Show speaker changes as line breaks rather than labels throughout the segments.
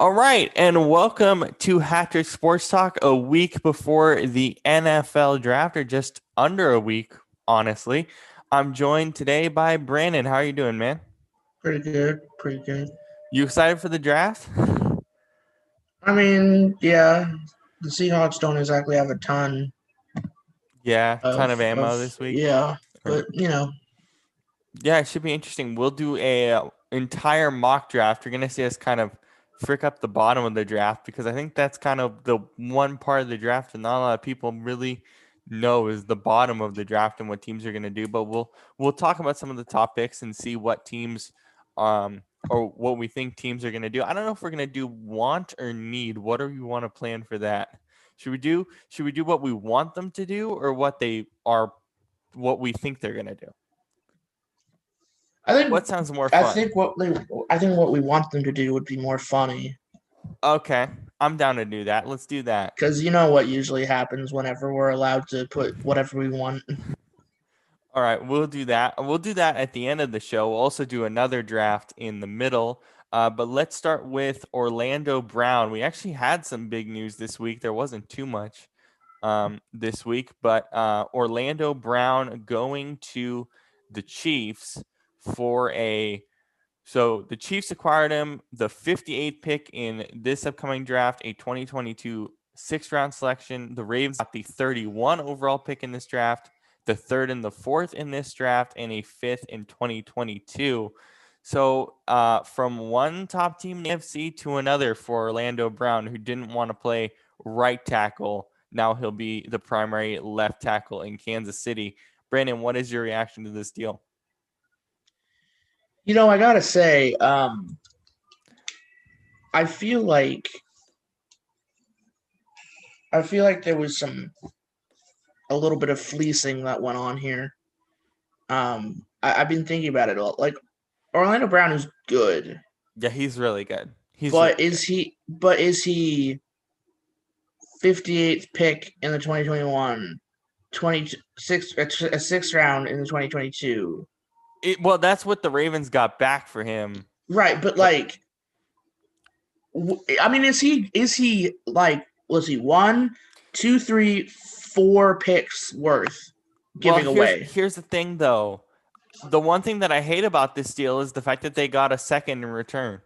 All right, and welcome to Hattrick Sports Talk a week before the NFL draft, or just under a week, honestly. I'm joined today by Brannan. How are you doing, man?
Pretty good, pretty good.
You excited for the draft?
I mean, yeah, the Seahawks don't exactly have a ton
Yeah, ton
of
of ammo
of
this week.
yeah,
Or-
but you know,
Yeah, it should be interesting. We'll do a entire mock draft. You're gonna see us kind of frick up the bottom of the draft because I think that's kind of the one part of the draft that not a lot of people really know is the bottom of the draft and what teams are gonna do. But we'll talk about some of the top picks and see what teams or what we think teams are gonna do. I don't know if we're gonna do want or need. What do you want to plan for that? Should we do what we want them to do or what we think they're gonna do?
I think
What sounds more
I
fun?
think what they I think what we want them to do would be more funny
Okay, I'm down to do that. Let's do that.
because you know what usually happens whenever we're allowed to put whatever we want.
All right, we'll do that. We'll do that at the end of the show. We'll also do another draft in the middle. But let's start with Orlando Brown. We actually had some big news this week. There wasn't too much this week, but Orlando Brown going to the Chiefs for a. So the Chiefs acquired him, the 58th pick in this upcoming draft, a 2022 sixth-round selection. The Ravens got the 31 overall pick in this draft, the third and the fourth in this draft, and a fifth in 2022. So from one top team in the AFC to another for Orlando Brown, who didn't want to play right tackle. Now he'll be the primary left tackle in Kansas City. Brandon, what is your reaction to this deal?
You know, I gotta say, I feel like I feel like there was a little bit of fleecing that went on here. I've been thinking about it all. Like Orlando Brown is good,
Yeah, he's really good. He's
but
really
is
good.
he 58th pick in the 2021, 26 a sixth round in the 2022?
Well, that's what the Ravens got back for him.
Right, but
But
like, I mean, is he like, was he one, two, three, four picks worth
well,
giving
here's
away?
here's the thing though. The one thing that I hate about this deal is the fact that they got a second in return.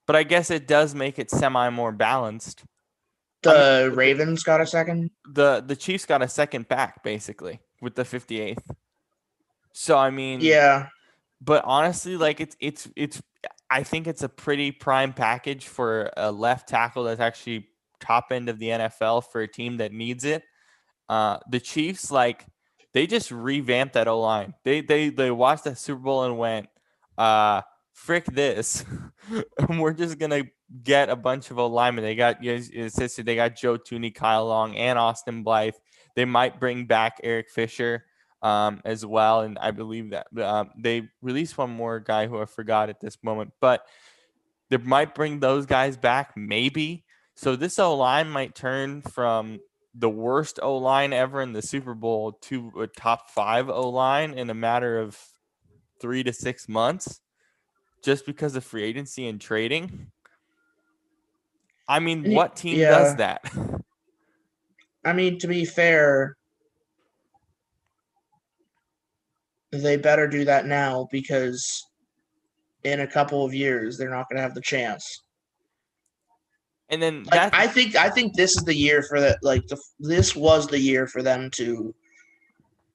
But I guess it does make it semi more balanced. I mean,
The Ravens got a second.
the Chiefs got a second back basically with the 58th. So I mean,
Yeah,
but honestly, like it's I think it's a pretty prime package for a left tackle that's actually top end of the NFL for a team that needs it. The Chiefs, like, they just revamped that O line. They watched the Super Bowl and went, frick this. We're just gonna get a bunch of O linemen. They got they got Joe Tooney, Kyle Long, and Austin Blythe. They might bring back Eric Fisher as well, and I believe that they released one more guy who I forgot at this moment, but they might bring those guys back, maybe. So this O line might turn from the worst O line ever in the Super Bowl to a top 5 O line in a matter of 3 to 6 months, just because of free agency and trading. I mean, what team does
yeah.
that?
I mean, to be fair, they better do that now because in a couple of years they're not going to have the chance.
And then
Like
that
I think this is the year for that. Like this was the year for them to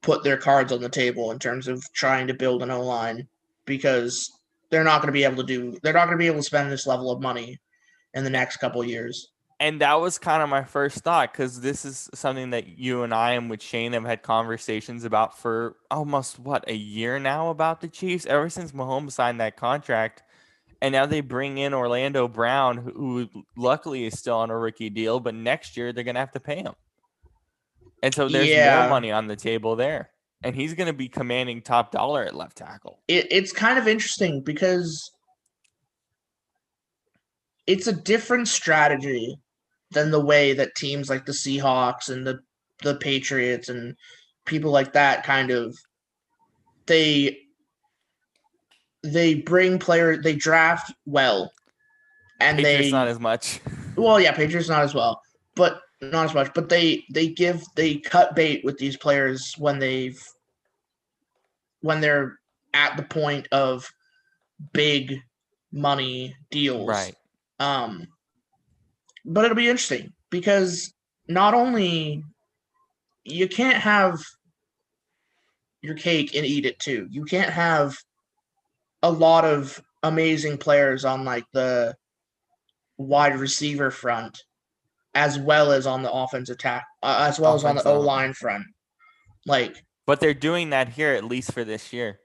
put their cards on the table in terms of trying to build an O line because they're not going to be able to do. They're not going to be able to spend this level of money in the next couple of years.
and that was kind of my first thought because this is something that you and I and with Shane have had conversations about for almost a year now about the Chiefs ever since Mahomes signed that contract. And now they bring in Orlando Brown, who luckily is still on a rookie deal, but next year they're going to have to pay him. And so there's more
Yeah,
money on the table there. And he's going to be commanding top dollar at left tackle.
it's kind of interesting because it's a different strategy than the way that teams like the Seahawks and the Patriots and people like that kind of they they draft well and
Patriots not as much.
well, yeah, Patriots not as well, but not as much. But they cut bait with these players when they're at the point of big money deals.
Right.
But it'll be interesting because not only you can't have your cake and eat it too. You can't have a lot of amazing players on like the wide receiver front as well as on the offensive attack, as well as on the O line front. Like,
but they're doing that here at least for this year.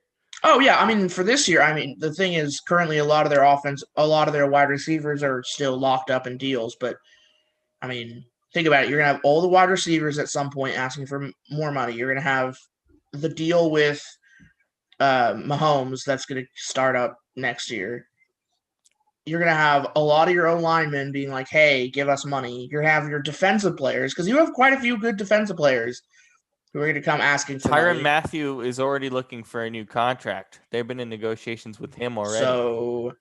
oh yeah, I mean for this year, I mean the thing is currently a lot of their wide receivers are still locked up in deals, but I mean think about it. You're gonna have all the wide receivers at some point asking for more money. You're gonna have the deal with Mahomes that's gonna start up next year. You're going to have a lot of your own linemen being like, hey, give us money. You're going to have your defensive players, because you have quite a few good defensive players who are going to come asking for money.
Tyrann Mathieu is already looking for a new contract. They've been in negotiations with him already.
So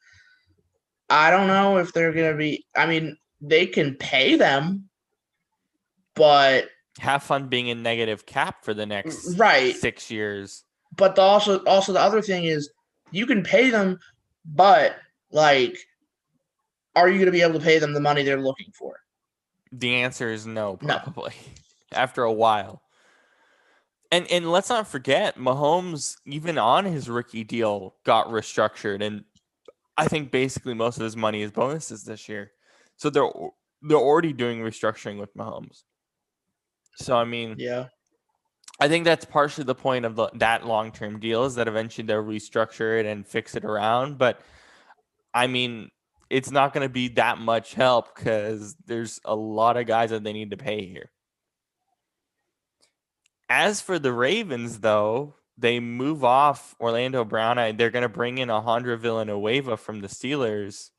I don't know if they're going to be – I mean, they can pay them, but –
have fun being in negative cap for the next 6 years.
But also the other thing is you can pay them, but like – are you going to be able to pay them the money they're looking for?
The answer is no, probably. No. After a while. And let's not forget, Mahomes, even on his rookie deal, got restructured. And I think basically most of his money is bonuses this year. So they're already doing restructuring with Mahomes. So, I mean,
yeah,
I think that's partially the point of that long-term deal is that eventually they'll restructure it and fix it around. But, I mean, it's not going to be that much help because there's a lot of guys that they need to pay here. As for the Ravens, though, they move off Orlando Brown. They're going to bring in Alejandro Villanueva from the Steelers.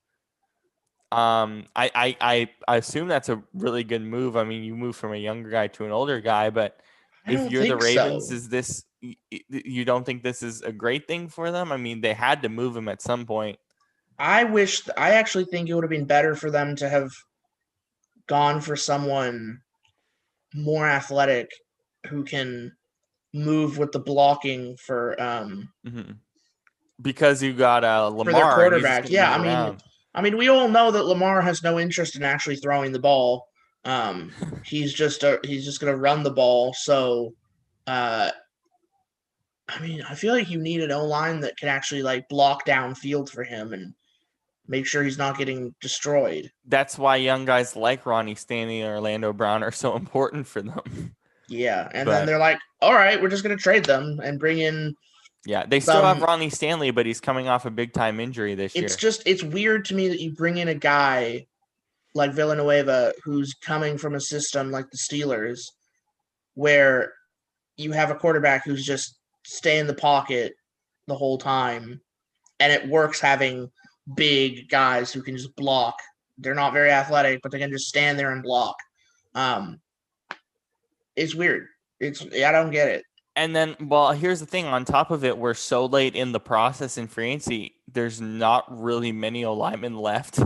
I assume that's a really good move. I mean, you move from a younger guy to an older guy, but if you're the Ravens, you don't think this is a great thing for them? I mean, they had to move him at some point.
I actually think it would have been better for them to have gone for someone more athletic who can move with the blocking for
because you got Lamar
for their quarterback. Yeah, I mean we all know that Lamar has no interest in actually throwing the ball. He's just going to run the ball. So I mean, I feel like you need an O-line that can actually like block downfield for him and make sure he's not getting destroyed.
That's why young guys like Ronnie Stanley and Orlando Brown are so important for them.
Yeah, and then they're like, all right, we're just going to trade them and bring in.
Yeah, they still have Ronnie Stanley, but he's coming off a big-time injury this year.
It's weird to me that you bring in a guy like Villanueva who's coming from a system like the Steelers where you have a quarterback who's just stay in the pocket the whole time, and it works having big guys who can just block. They're not very athletic, but they can just stand there and block. It's weird. I don't get it.
And then, well, here's the thing. On top of it, we're so late in the process in free agency, there's not really many linemen left.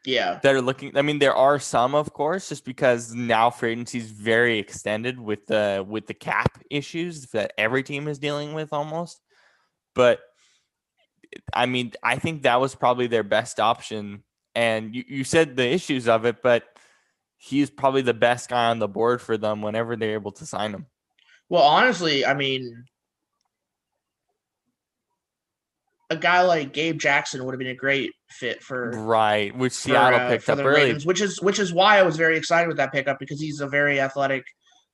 Yeah.
That are looking. I mean, there are some, of course, just because now free agency is very extended with the cap issues that every team is dealing with almost. But I mean, I think that was probably their best option. And you said the issues of it, but he's probably the best guy on the board for them whenever they're able to sign him.
Well, honestly, I mean, a guy like Gabe Jackson would have been a great fit for
which Seattle picked up early.
Ravens, which is why I was very excited with that pickup because he's a very athletic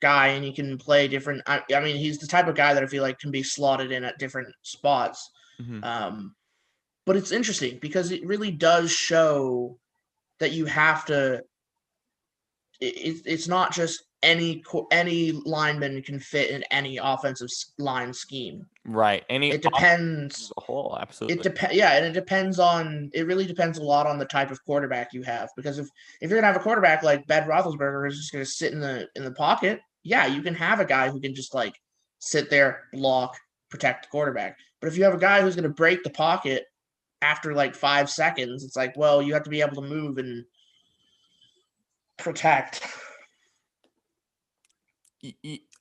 guy and he can play different. I mean, he's the type of guy that I feel like can be slotted in at different spots. Mm-hmm. But it's interesting because it really does show that you have to. It's not just any lineman can fit in any offensive line scheme.
Right.
It depends.
The whole, absolutely.
And it depends on. It really depends a lot on the type of quarterback you have. Because if you're gonna have a quarterback like Ben Roethlisberger who's just gonna sit in the pocket, yeah, you can have a guy who can just like sit there, block, protect the quarterback. But if you have a guy who's gonna break the pocket after like 5 seconds. It's like, well, you have to be able to move and protect.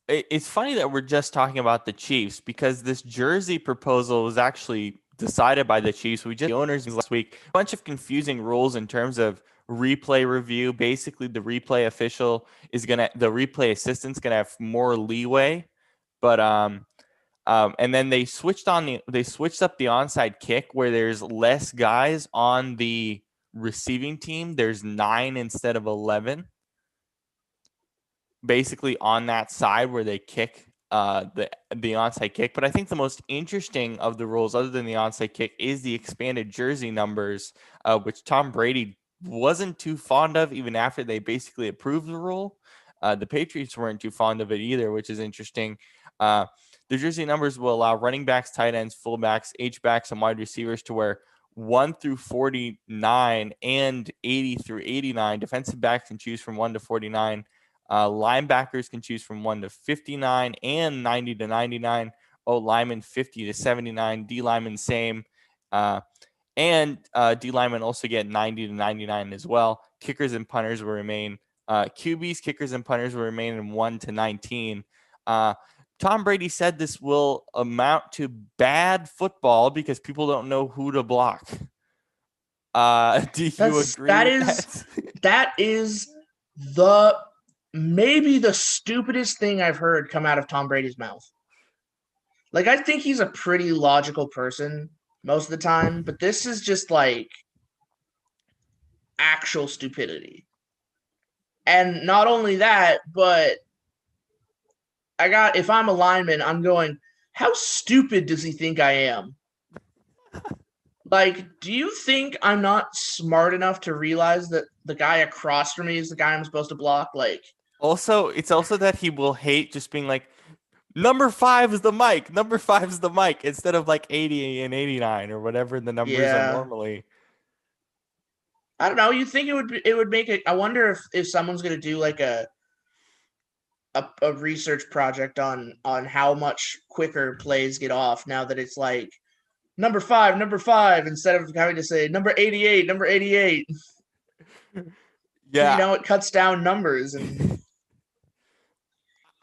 It's funny that we're just talking about the Chiefs because this jersey proposal was actually decided by the Chiefs. The owners last week, a bunch of confusing rules in terms of replay review. Basically, the replay assistant's gonna have more leeway, but and then they switched up the onside kick where there's less guys on the receiving team. There's 9 instead of 11. Basically on that side where they kick the onside kick. But I think the most interesting of the rules, other than the onside kick, is the expanded jersey numbers, which Tom Brady wasn't too fond of even after they basically approved the rule. The Patriots weren't too fond of it either, which is interesting. The jersey numbers will allow running backs, tight ends, fullbacks, H-backs, and wide receivers to wear 1 through 49 and 80 through 89. Defensive backs can choose from 1 to 49. Linebackers can choose from 1 to 59 and 90 to 99. Linemen 50 to 79. D linemen same. And D linemen also get 90 to 99 as well. Kickers and punters will remain. QBs, kickers, and punters will remain in 1 to 19. Tom Brady said this will amount to bad football because people don't know who to block. Do you agree?
That is the maybe the stupidest thing I've heard come out of Tom Brady's mouth. Like, I think he's a pretty logical person most of the time, but this is just like actual stupidity. And not only that, but if I'm a lineman, I'm going, how stupid does he think I am? Like, do you think I'm not smart enough to realize that the guy across from me is the guy I'm supposed to block? Like,
it's also that he will hate just being like, number 5 is the mic. Number 5 is the mic instead of like 80 and 89 or whatever the numbers are normally.
I don't know. You think it would make it? I wonder if someone's gonna do like a research project on how much quicker plays get off now that it's like number 5 instead of having to say number 88.
Yeah,
it cuts down numbers and.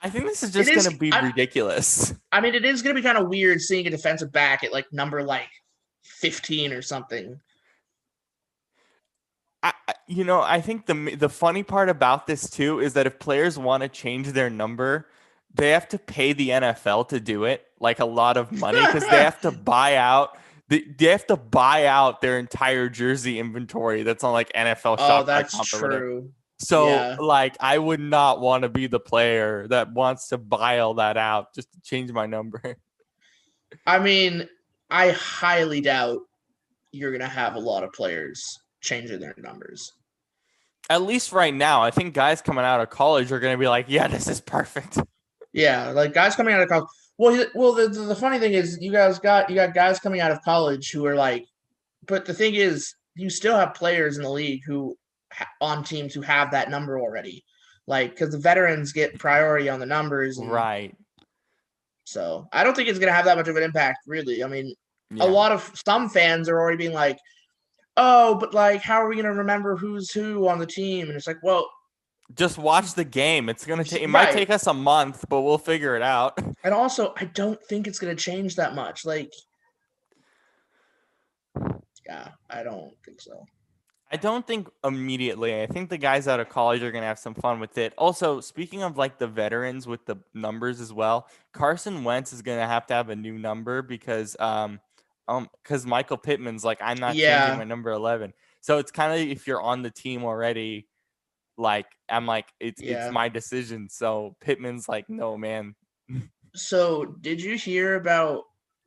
I think this is just going to be ridiculous.
I mean, it is going to be kind of weird seeing a defensive back at like number 15 or something.
I think the funny part about this too is that if players want to change their number, they have to pay the NFL to do it, like a lot of money, because they have to buy out. They have to buy out their entire jersey inventory that's on like NFL Shop.
Oh, that's true.
So, like, I would not want to be the player that wants to buy all that out just to change my number.
I mean, I highly doubt you're going to have a lot of players changing their numbers.
At least right now, I think guys coming out of college are going to be like, yeah, this is perfect.
Yeah, like guys coming out of college. Well, the funny thing is you got guys coming out of college who are like, but the thing is, you still have players in the league who on teams who have that number already, like because the veterans get priority on the numbers,
right?
So I don't think it's gonna have that much of an impact, really. I mean, some fans are already being like, "Oh, but like, how are we gonna remember who's who on the team?" And it's like, well,
just watch the game. It's gonna take. It might take us a month, but we'll figure it out.
And also, I don't think it's gonna change that much. Like, yeah, I don't think so.
I don't think immediately. I think the guys out of college are going to have some fun with it. Also, speaking of like the veterans with the numbers as well, Carson Wentz is going to have a new number because Michael Pittman's like, I'm not changing my number 11. So it's kind of, if you're on the team already, like, I'm like, it's my decision. So Pittman's like, no, man.
So did you hear about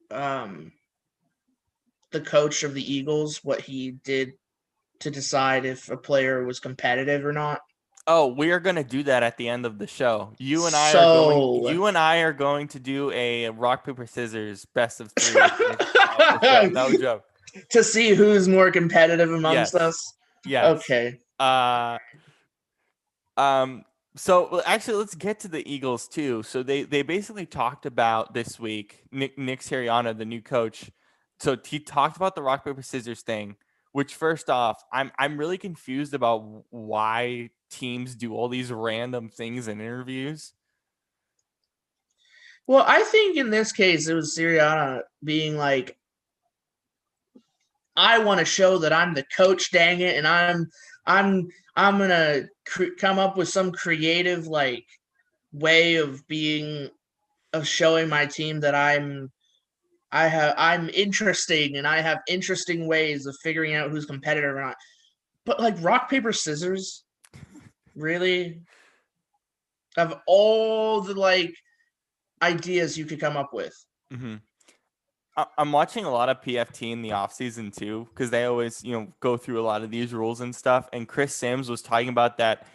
the coach of the Eagles, what he did to decide if a player was competitive or not?
Oh, we are going to do that at the end of the show. You and I are going to do a rock, paper, scissors best of 3. No joke.
To see who's more competitive amongst us.
Yeah.
Okay.
So actually, let's get to the Eagles too. So they basically talked about this week. Nick Sirianni, the new coach, So he talked about the rock paper scissors thing, which first off, I'm really confused about why teams do all these random things in interviews.
Well, I think in this case it was Sirianni being like, I want to show that I'm the coach, dang it, and I'm gonna come up with some creative like way of showing my team that I'm interesting and I have interesting ways of figuring out who's competitive or not. But like rock paper scissors, really, of all the like ideas you could come up with.
Mm-hmm. I'm watching a lot of PFT in the offseason too, because they always, go through a lot of these rules and stuff. And Chris Sims was talking about that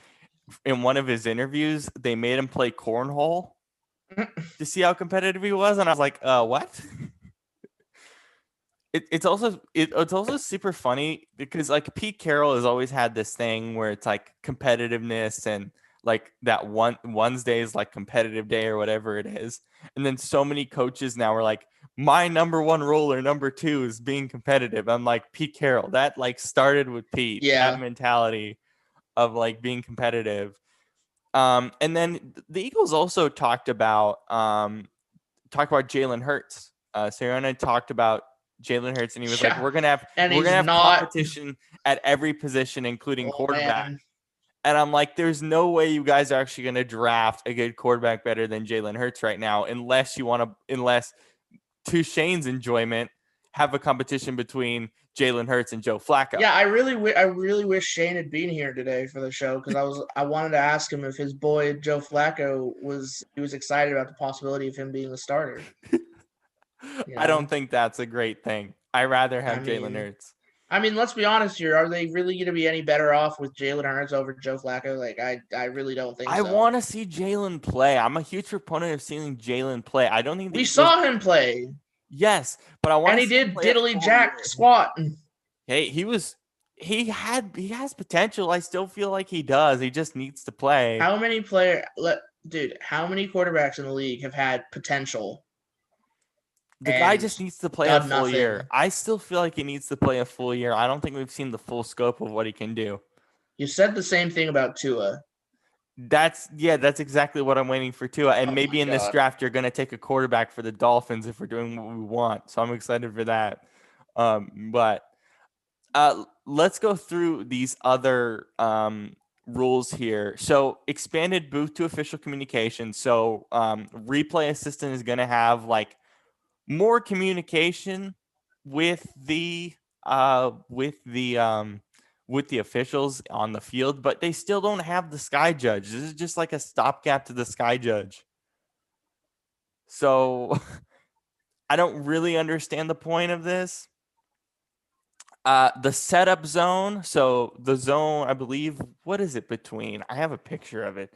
in one of his interviews. They made him play cornhole to see how competitive he was. And I was like, what? It's also super funny because like Pete Carroll has always had this thing where it's like competitiveness and like that Wednesday is like competitive day or whatever it is. And then so many coaches now are like, my number one rule or number two is being competitive. I'm like, Pete Carroll, that like started with Pete, that mentality of like being competitive. And then the Eagles also talked about Jalen Hurts. Sirianni talked about Jalen Hurts, and he was like, "We're gonna have competition at every position, including quarterback."
Man.
And I'm like, "There's no way you guys are actually gonna draft a good quarterback better than Jalen Hurts right now, unless to Shane's enjoyment, have a competition between Jalen Hurts and Joe Flacco."
Yeah, I really wish Shane had been here today for the show because I wanted to ask him if his boy Joe Flacco was excited about the possibility of him being the starter.
I don't think that's a great thing. I rather have Jalen Hurts.
I mean, let's be honest here. Are they really going to be any better off with Jalen Hurts over Joe Flacco? Like, I really don't think so.
I want to see Jalen play. I'm a huge proponent of seeing Jalen play. I don't think
we saw him play.
Yes, but I want
to see him play. And he did diddly jack squat.
Hey, he has potential. I still feel like he does. He just needs to play.
How many how many quarterbacks in the league have had potential?
The guy just needs to play a full year. I still feel like he needs to play a full year. I don't think we've seen the full scope of what he can do.
You said the same thing about Tua.
That's exactly what I'm waiting for Tua. And maybe in this draft, you're going to take a quarterback for the Dolphins if we're doing what we want. So I'm excited for that. But let's go through these other rules here. So expanded booth to official communication. So replay assistant is going to have like more communication with the officials on the field, but they still don't have the sky judge. This is just like a stopgap to the sky judge. So I don't really understand the point of this. The setup zone. So the zone, I believe, what is it between? I have a picture of it.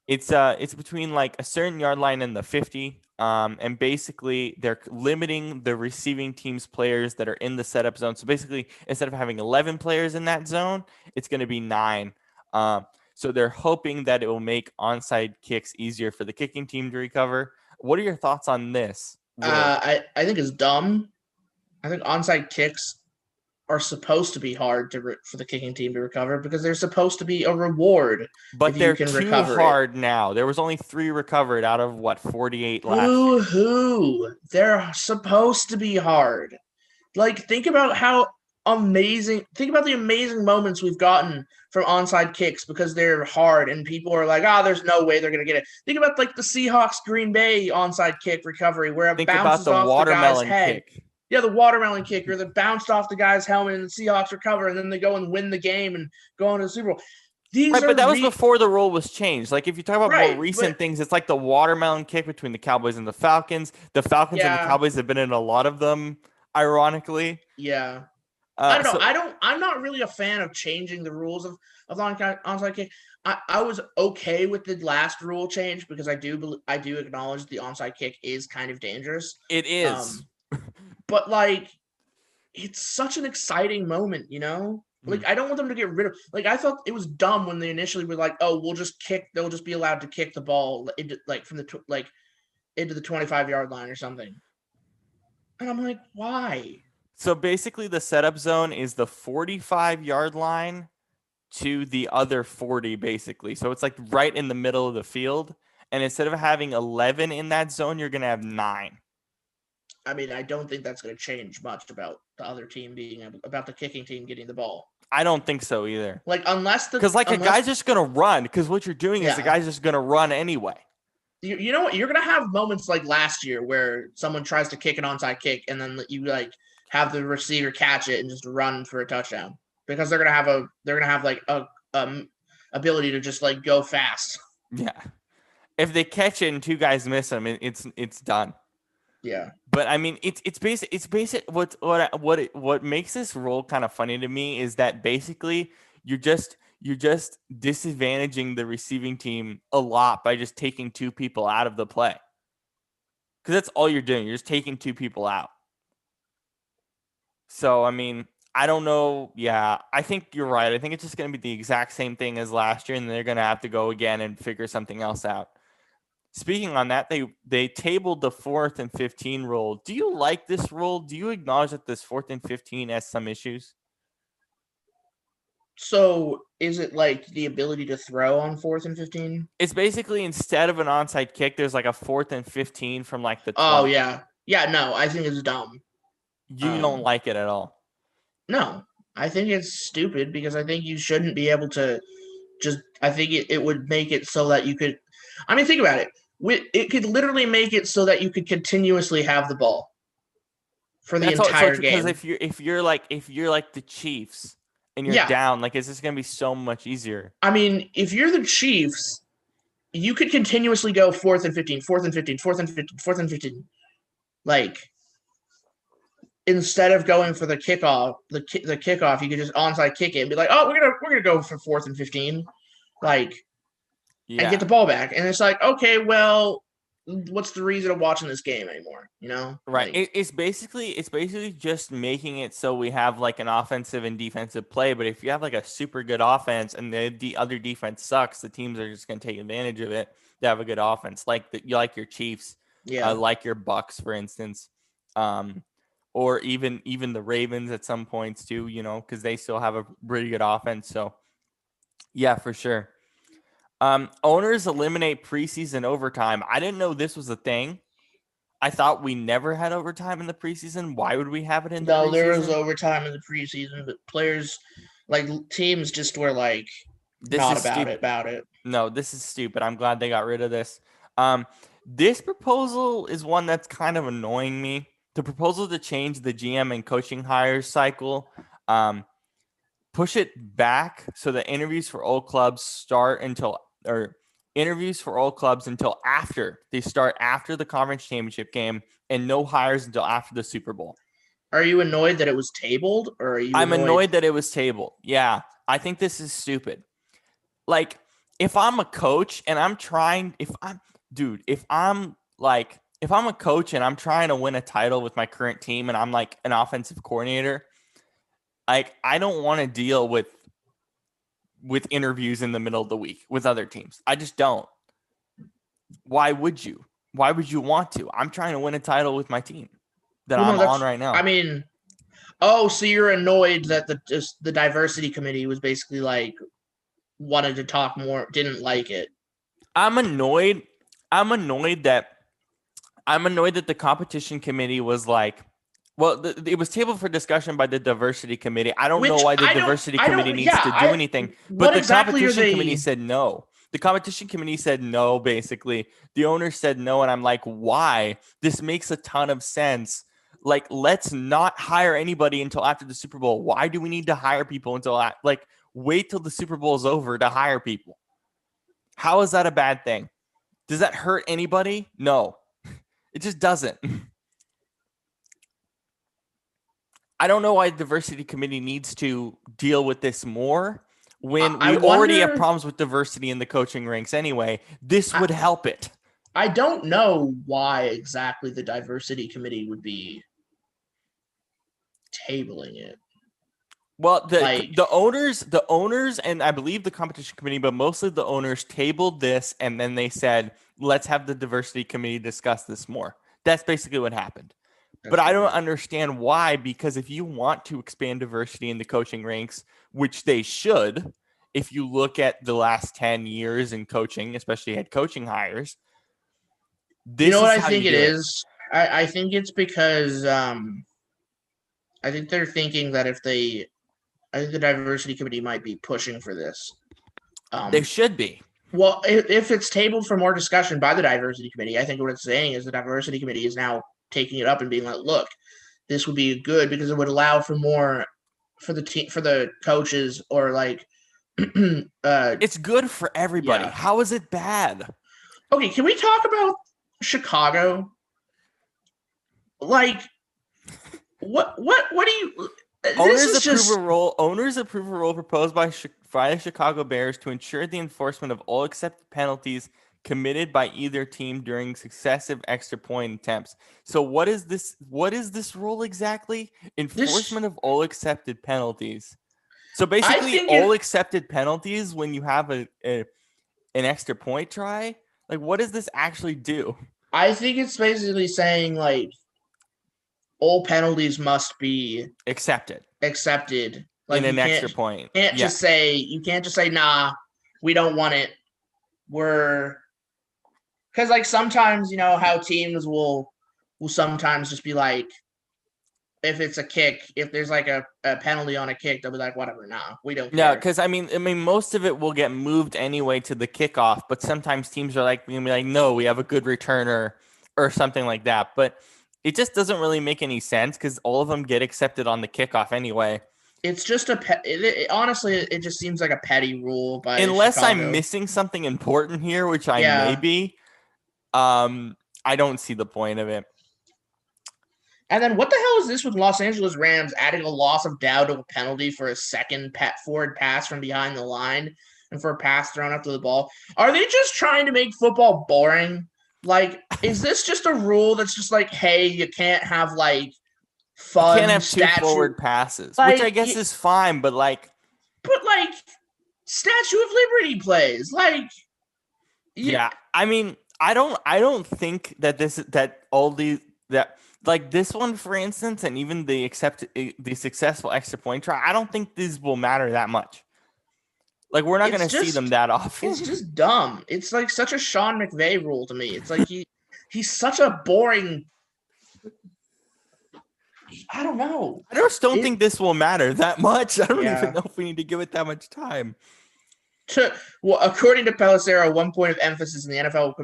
It's between like a certain yard line and the 50. And basically they're limiting the receiving team's players that are in the setup zone. So basically, instead of having 11 players in that zone, it's going to be 9. So they're hoping that it will make onside kicks easier for the kicking team to recover. What are your thoughts on this?
I think it's dumb. I think onside kicks are supposed to be hard for the kicking team to recover because they're supposed to be a reward.
But they're too hard now. There was only 3 recovered out of 48 last year.
They're supposed to be hard. Like, think about the amazing moments we've gotten from onside kicks because they're hard and people are like, there's no way they're going to get it. Think about like the Seahawks Green Bay onside kick recovery where it bounces off the guy's head.
Kick.
Yeah, the watermelon kicker that bounced off the guy's helmet and the Seahawks recover and then they go and win the game and go into the Super Bowl.
But that was before the rule was changed. Like if you talk about more recent things, it's like the watermelon kick between the Cowboys and the Falcons. The Falcons and the Cowboys have been in a lot of them, ironically.
Yeah. I don't know. I'm not really a fan of changing the rules of onside kick. I was okay with the last rule change because I do acknowledge the onside kick is kind of dangerous.
It is.
But like, it's such an exciting moment, you know? Like, I don't want them to get rid of. Like, I thought it was dumb when they initially were like, "Oh, we'll just kick. They'll just be allowed to kick the ball into the 25-yard line or something." And I'm like, why?
So basically the setup zone is the 45-yard line to the other 40, basically. So it's like right in the middle of the field. And instead of having 11 in that zone, you're going to have 9.
I mean, I don't think that's going to change much about the other team about the kicking team getting the ball.
I don't think so either.
Like,
because a guy's just going to run, because what you're doing is the guy's just going to run anyway.
You know what? You're going to have moments like last year where someone tries to kick an onside kick and then you like have the receiver catch it and just run for a touchdown because they're going to have like a ability to just like go fast.
Yeah. If they catch it and 2 guys miss them, it's done.
Yeah.
But I mean, it's basic. What makes this rule kind of funny to me is that basically you're just disadvantaging the receiving team a lot by just taking 2 people out of the play. Because that's all you're doing. You're just taking 2 people out. So, I mean, I don't know. Yeah, I think you're right. I think it's just going to be the exact same thing as last year, and they're going to have to go again and figure something else out. Speaking on that, they tabled the 4th and 15 rule. Do you like this rule? Do you acknowledge that this 4th and 15 has some issues?
So is it like the ability to throw on 4th and 15?
It's basically instead of an onside kick, there's like a 4th and 15 from like the 20.
Oh, yeah. Yeah, no, I think it's dumb.
You don't like it at all?
No, I think it's stupid because I think you shouldn't be able to I think it would make it so that you could, I mean, think about it. It could literally make it so that you could continuously have the ball for the entire game.
Because if you're like the Chiefs and you're down, like, is this going to be so much easier?
I mean, if you're the Chiefs, you could continuously go 4th and 15, 4th and 15, 4th and 15, 4th and 15. Like, instead of going for the kickoff, the kickoff, you could just onside kick it and be like, oh, we're gonna go for 4th and 15, like, and get the ball back. And it's like, okay, well, what's the reason of watching this game anymore? You know,
right? Like, it's basically just making it so we have like an offensive and defensive play. But if you have like a super good offense and the other defense sucks, the teams are just gonna take advantage of it to have a good offense, like your Chiefs, like your Bucks, for instance. Or even the Ravens at some points too, you know, because they still have a pretty good offense. So, yeah, for sure. Owners eliminate preseason overtime. I didn't know this was a thing. I thought we never had overtime in the preseason. Why would we have it in the preseason?
No, there was overtime in the preseason, but players, like teams, just were like not about it.
No, this is stupid. I'm glad they got rid of this. This proposal is one that's kind of annoying me. The proposal to change the GM and coaching hires cycle, push it back so that interviews for all clubs until after they start after the conference championship game, and no hires until after the Super Bowl.
Are you annoyed that it was tabled, or are you?
I'm annoyed that it was tabled. Yeah, I think this is stupid. Like, if I'm a coach and I'm a coach and I'm trying to win a title with my current team and I'm like an offensive coordinator, like, I don't want to deal with interviews in the middle of the week with other teams. I just don't. Why would you? Why would you want to? I'm trying to win a title with my team that I'm on right now.
I mean, oh, so you're annoyed that the diversity committee was basically like wanted to talk more, didn't like it.
I'm annoyed that the competition committee was like, well, it was tabled for discussion by the diversity committee. I don't know why the diversity committee needs to do anything, but the competition committee said no. The competition committee said no, basically. The owner said no, and I'm like, why? This makes a ton of sense. Like, let's not hire anybody until after the Super Bowl. Why do we need to hire people until, like, wait till the Super Bowl is over to hire people? How is that a bad thing? Does that hurt anybody? No. It just doesn't. I don't know why the diversity committee needs to deal with this more when we already have problems with diversity in the coaching ranks anyway. This would help it.
I don't know why exactly the diversity committee would be tabling it.
Well, the owners, and I believe the competition committee, but mostly the owners tabled this, and then they said, let's have the diversity committee discuss this more. That's basically what happened. but I don't understand why, because if you want to expand diversity in the coaching ranks, which they should, if you look at the last 10 years in coaching, especially head coaching hires,
You know what I
how
think
you
it
do
is? I think it's because I think they're thinking that I think the diversity committee might be pushing for this.
They should be.
Well, if it's tabled for more discussion by the diversity committee, I think what it's saying is the diversity committee is now taking it up and being like, look, this would be good because it would allow for more for the team, for the coaches, or like
It's good for everybody.
Yeah.
How is it bad?
Okay, can we talk about Chicago? Like, what do you?
Owners approve a rule proposed by the Chicago Bears to ensure the enforcement of all accepted penalties committed by either team during successive extra point attempts. So what is this? What is this rule exactly? Enforcement of all accepted penalties. So basically, all accepted penalties when you have an extra point try. Like, what does this actually do?
I think it's basically saying like all penalties must be
accepted.
Like,
in an extra point.
You can't just say, nah, we don't want it. Because like sometimes, you know how teams will sometimes just be like, if it's a kick, if there's like a penalty on a kick, they'll be like, whatever, nah, we don't care.
Yeah, because I mean, most of it will get moved anyway to the kickoff, but sometimes teams are like, no, we have a good returner or something like that. But it just doesn't really make any sense because all of them get accepted on the kickoff anyway.
It's just honestly, it just seems like a petty rule by
unless
Chicago.
I'm missing something important here, which I may be. I don't see the point of it.
And then what the hell is this with Los Angeles Rams adding a loss of doubtable penalty for a second forward pass from behind the line and for a pass thrown after the ball? Are they just trying to make football boring? Like, is this just a rule that's just like, hey, you can't have like fun,
you can't have two forward passes, which I guess is fine, but like
Statue of Liberty plays, like,
yeah. I mean, I don't think that like this one, for instance, and even the successful extra point try, I don't think these will matter that much. Like, we're not going to see them that often.
It's just dumb. It's like such a Sean McVay rule to me. It's like he's such a boring. I don't know.
I just don't think this will matter that much. I don't even know if we need to give it that much time.
According to Pelissero, one point of emphasis in the NFL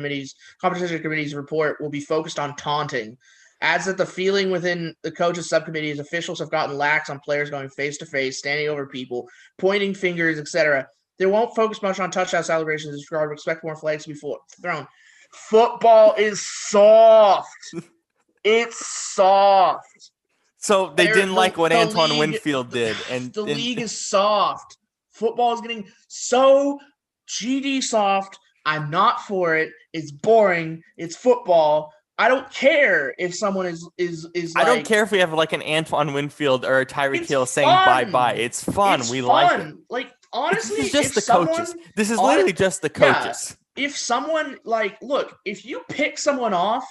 competition committee's report will be focused on taunting. Adds that the feeling within the coaches subcommittee is officials have gotten lax on players going face to face, standing over people, pointing fingers, etc. They won't focus much on touchdown celebrations in this regard, but expect more flags to be thrown. Football is soft. It's soft.
So they didn't like what Antoine Winfield did, and
the league is soft. Football is getting so GD soft. I'm not for it. It's boring. It's football. I don't care if someone is
I don't care if we have like an Antoine Winfield or a Tyreek Hill saying bye-bye. It's fun. Like it.
Like, honestly,
this is just the coaches. This is literally just the coaches.
Yeah, if someone, like, look, if you pick someone off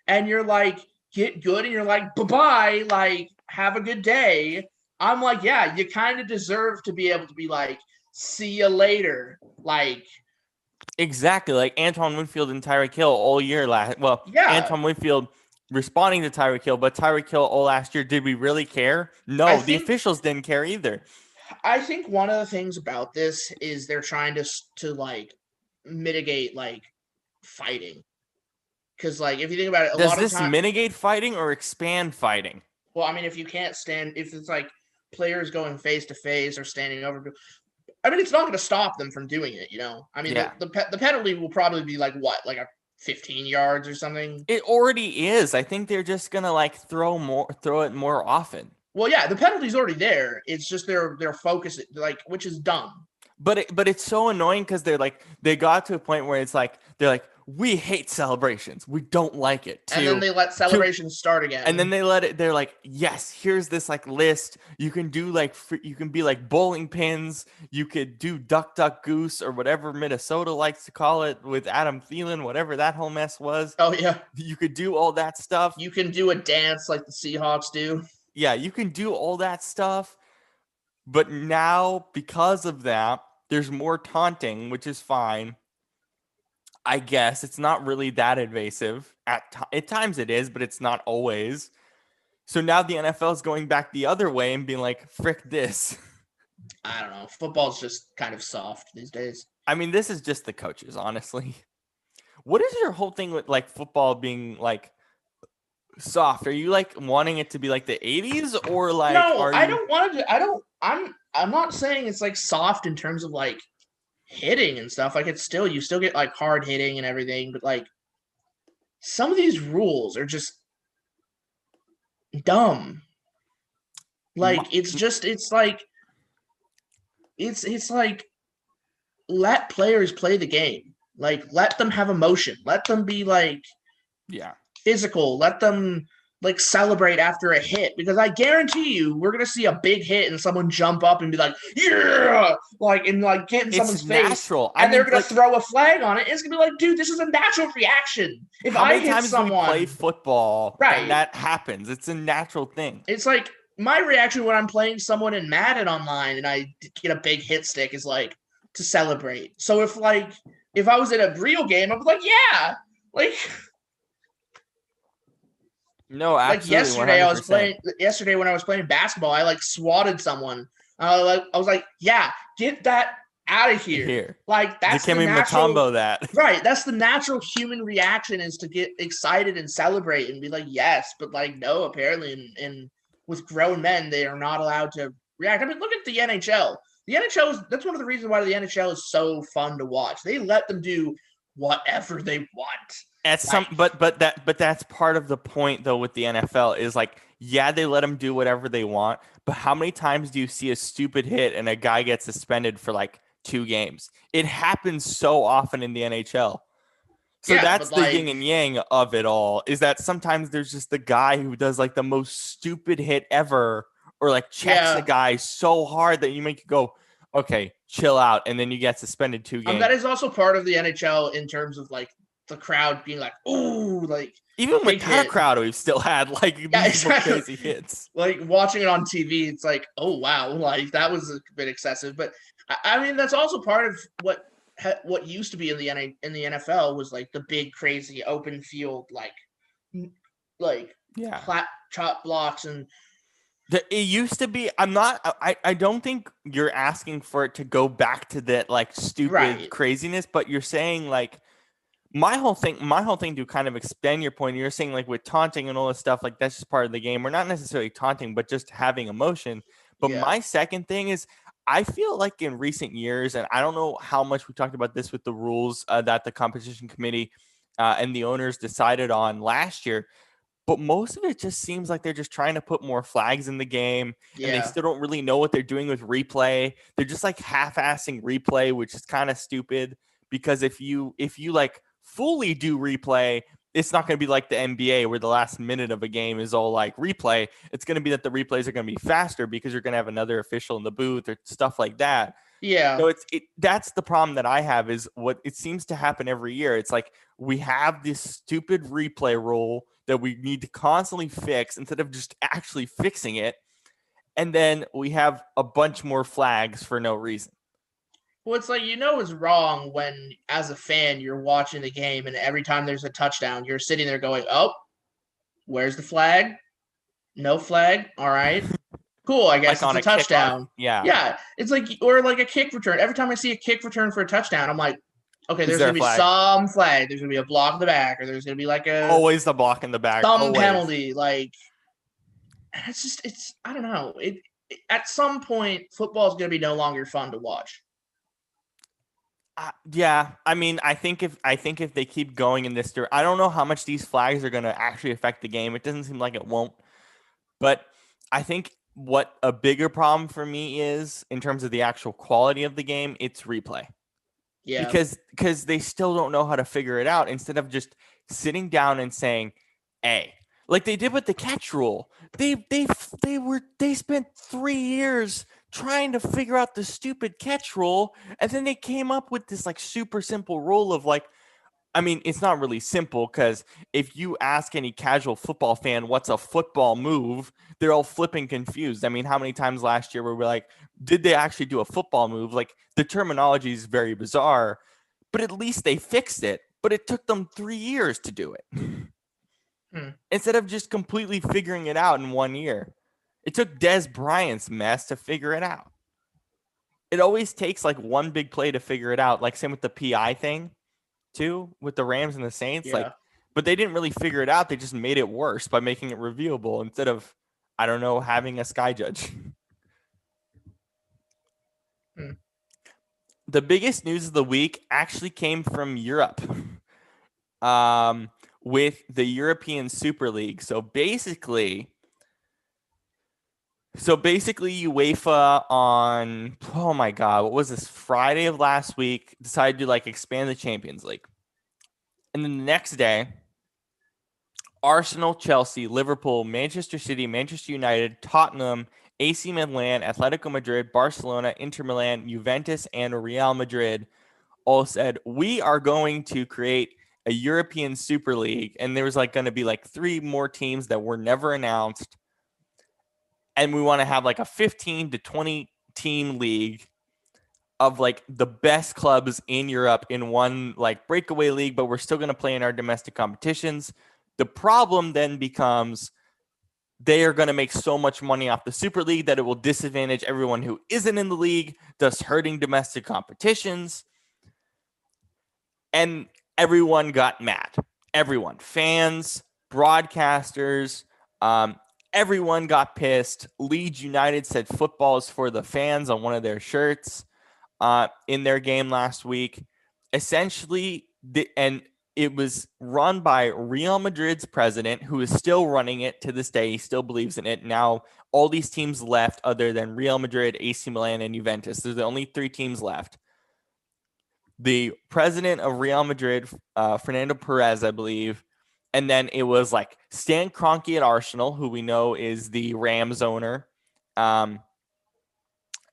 and you're like, get good, and you're like, bye-bye, like, have a good day, I'm like, yeah, you kind of deserve to be able to be like, see you later. Like,
exactly, like Antoine Winfield and Tyreek Hill all year last. Well, Antoine Winfield responding to Tyreek Hill, but Tyreek Hill all last year. Did we really care? No, the officials didn't care either.
I think one of the things about this is they're trying to like mitigate like fighting, because like if you think about it,
does this mitigate fighting or expand fighting?
Well, I mean, if you can't stand, if it's like players going face to face or standing over people, I mean, it's not going to stop them from doing it, you know? I mean, the penalty will probably be like what? Like a 15 yards or something?
It already is. I think they're just going to like throw it more often.
Well, yeah, the penalty's already there. It's just their focus, like, which is dumb.
But it's so annoying because they got to a point where it's like, they're like, we hate celebrations. We don't like it.
And then they let celebrations start again.
And then they're like, yes, here's this like list. You can do like, you can be like bowling pins. You could do duck, duck, goose, or whatever Minnesota likes to call it with Adam Thielen, whatever that whole mess was.
Oh, yeah.
You could do all that stuff.
You can do a dance like the Seahawks do.
Yeah, you can do all that stuff. But now, because of that, there's more taunting, which is fine. I guess it's not really that invasive. At times it is, but it's not always. So now the NFL is going back the other way and being like, frick this.
I don't know. Football's just kind of soft these days.
I mean, this is just the coaches, honestly. What is your whole thing with like football being like soft? Are you like wanting it to be like the 80s or like
No, I don't want to. I'm not saying it's like soft in terms of like hitting and stuff. Like you still get like hard hitting and everything, but like some of these rules are just dumb. Like it's like let players play the game. Like let them have emotion. Let them be like physical. Let them like celebrate after a hit, because I guarantee you we're gonna see a big hit and someone jump up and be like, yeah, like and like get in someone's face, and they're gonna throw a flag on it. It's gonna be like, dude, this is a natural reaction. If I hit someone,
we play football, right, and that happens. It's a natural thing.
It's like my reaction when I'm playing someone in Madden online and I get a big hit stick is like to celebrate. So if I was in a real game, I'd be like, yeah, like.
No, absolutely.
Like yesterday when I was playing basketball, I like swatted someone. I was like, yeah, get that out of here. Like that's the natural
Matumbo that.
Right. That's the natural human reaction, is to get excited and celebrate and be like, yes, but like no, apparently and with grown men, they are not allowed to react. I mean, look at the NHL. The NHL that's one of the reasons why the NHL is so fun to watch. They let them do whatever they want.
But that's part of the point though with the NFL is like, yeah, they let them do whatever they want, but how many times do you see a stupid hit and a guy gets suspended for like 2 games? It happens so often in the NHL. So that's the yin and yang of it all, is that sometimes there's just the guy who does like the most stupid hit ever, or like checks the guy so hard that you make you go, okay, chill out, and then you get suspended 2 games.
That is also part of the NHL in terms of like the crowd being like, ooh, like
even without a crowd, we've still had like these crazy hits.
Like watching it on TV, it's like, oh wow, like that was a bit excessive. But I mean, that's also part of what used to be in the NFL was like the big crazy open field, like flat chop blocks and.
It used to be. I don't think you're asking for it to go back to that like stupid craziness, but you're saying like. My whole thing to kind of expand your point, you're saying like with taunting and all this stuff, like that's just part of the game. We're not necessarily taunting, but just having emotion. But my second thing is, I feel like in recent years, and I don't know how much we talked about this with the rules that the competition committee and the owners decided on last year, but most of it just seems like they're just trying to put more flags in the game, and they still don't really know what they're doing with replay. They're just like half-assing replay, which is kind of stupid, because if you like fully do replay, it's not going to be like the NBA where the last minute of a game is all like replay. It's going to be that the replays are going to be faster because you're going to have another official in the booth or stuff like that.
Yeah.
So that's the problem that I have, is what it seems to happen every year. It's like we have this stupid replay rule that we need to constantly fix instead of just actually fixing it. And then we have a bunch more flags for no reason.
Well, it's like, it's wrong when, as a fan, you're watching the game and every time there's a touchdown, you're sitting there going, oh, where's the flag? No flag? All right. Cool, I guess it's a touchdown. Yeah. It's like, or like a kick return. Every time I see a kick return for a touchdown, I'm like, okay, there's going to be some flag. There's going to be a block in the back, or there's going to be like
always the block in the back.
Thumb penalty. Like, I don't know. At some point, football is going to be no longer fun to watch.
Yeah, I mean, I think if they keep going in this direction, I don't know how much these flags are going to actually affect the game. It doesn't seem like it won't. But I think what a bigger problem for me is, in terms of the actual quality of the game, it's replay.
Yeah.
because they still don't know how to figure it out, instead of just sitting down and saying, hey, like they did with the catch rule. They spent 3 years trying to figure out the stupid catch rule, and then they came up with this like super simple rule of like, I mean, it's not really simple, because if you ask any casual football fan what's a football move, they're all flipping confused. I mean, how many times last year were we like, did they actually do a football move? Like, the terminology is very bizarre, but at least they fixed it. But it took them 3 years to do it instead of just completely figuring it out in 1 year. It took Des Bryant's mess to figure it out. It always takes like one big play to figure it out. Like, same with the PI thing too, with the Rams and the Saints.
Yeah.
Like, but they didn't really figure it out. They just made it worse by making it reviewable instead of, I don't know, having a sky judge. The biggest news of the week actually came from Europe, with the European Super League. So basically, UEFA on, oh my God, what was this, Friday of last week, decided to like expand the Champions League. And then the next day, Arsenal, Chelsea, Liverpool, Manchester City, Manchester United, Tottenham, AC Milan, Atletico Madrid, Barcelona, Inter Milan, Juventus, and Real Madrid all said, we are going to create a European Super League. And there was like going to be like 3 more teams that were never announced. And we want to have like a 15 to 20 team league of like the best clubs in Europe in one like breakaway league, but we're still going to play in our domestic competitions. The problem then becomes they are going to make so much money off the Super League that it will disadvantage everyone who isn't in the league, thus hurting domestic competitions. And everyone got mad. Everyone, fans, broadcasters, everyone got pissed. Leeds United said football is for the fans on one of their shirts in their game last week. Essentially, and it was run by Real Madrid's president, who is still running it to this day. He still believes in it. Now, all these teams left other than Real Madrid, AC Milan, and Juventus. There's the only 3 teams left. The president of Real Madrid, Fernando Perez, I believe. And then it was like Stan Kroenke at Arsenal, who we know is the Rams owner. And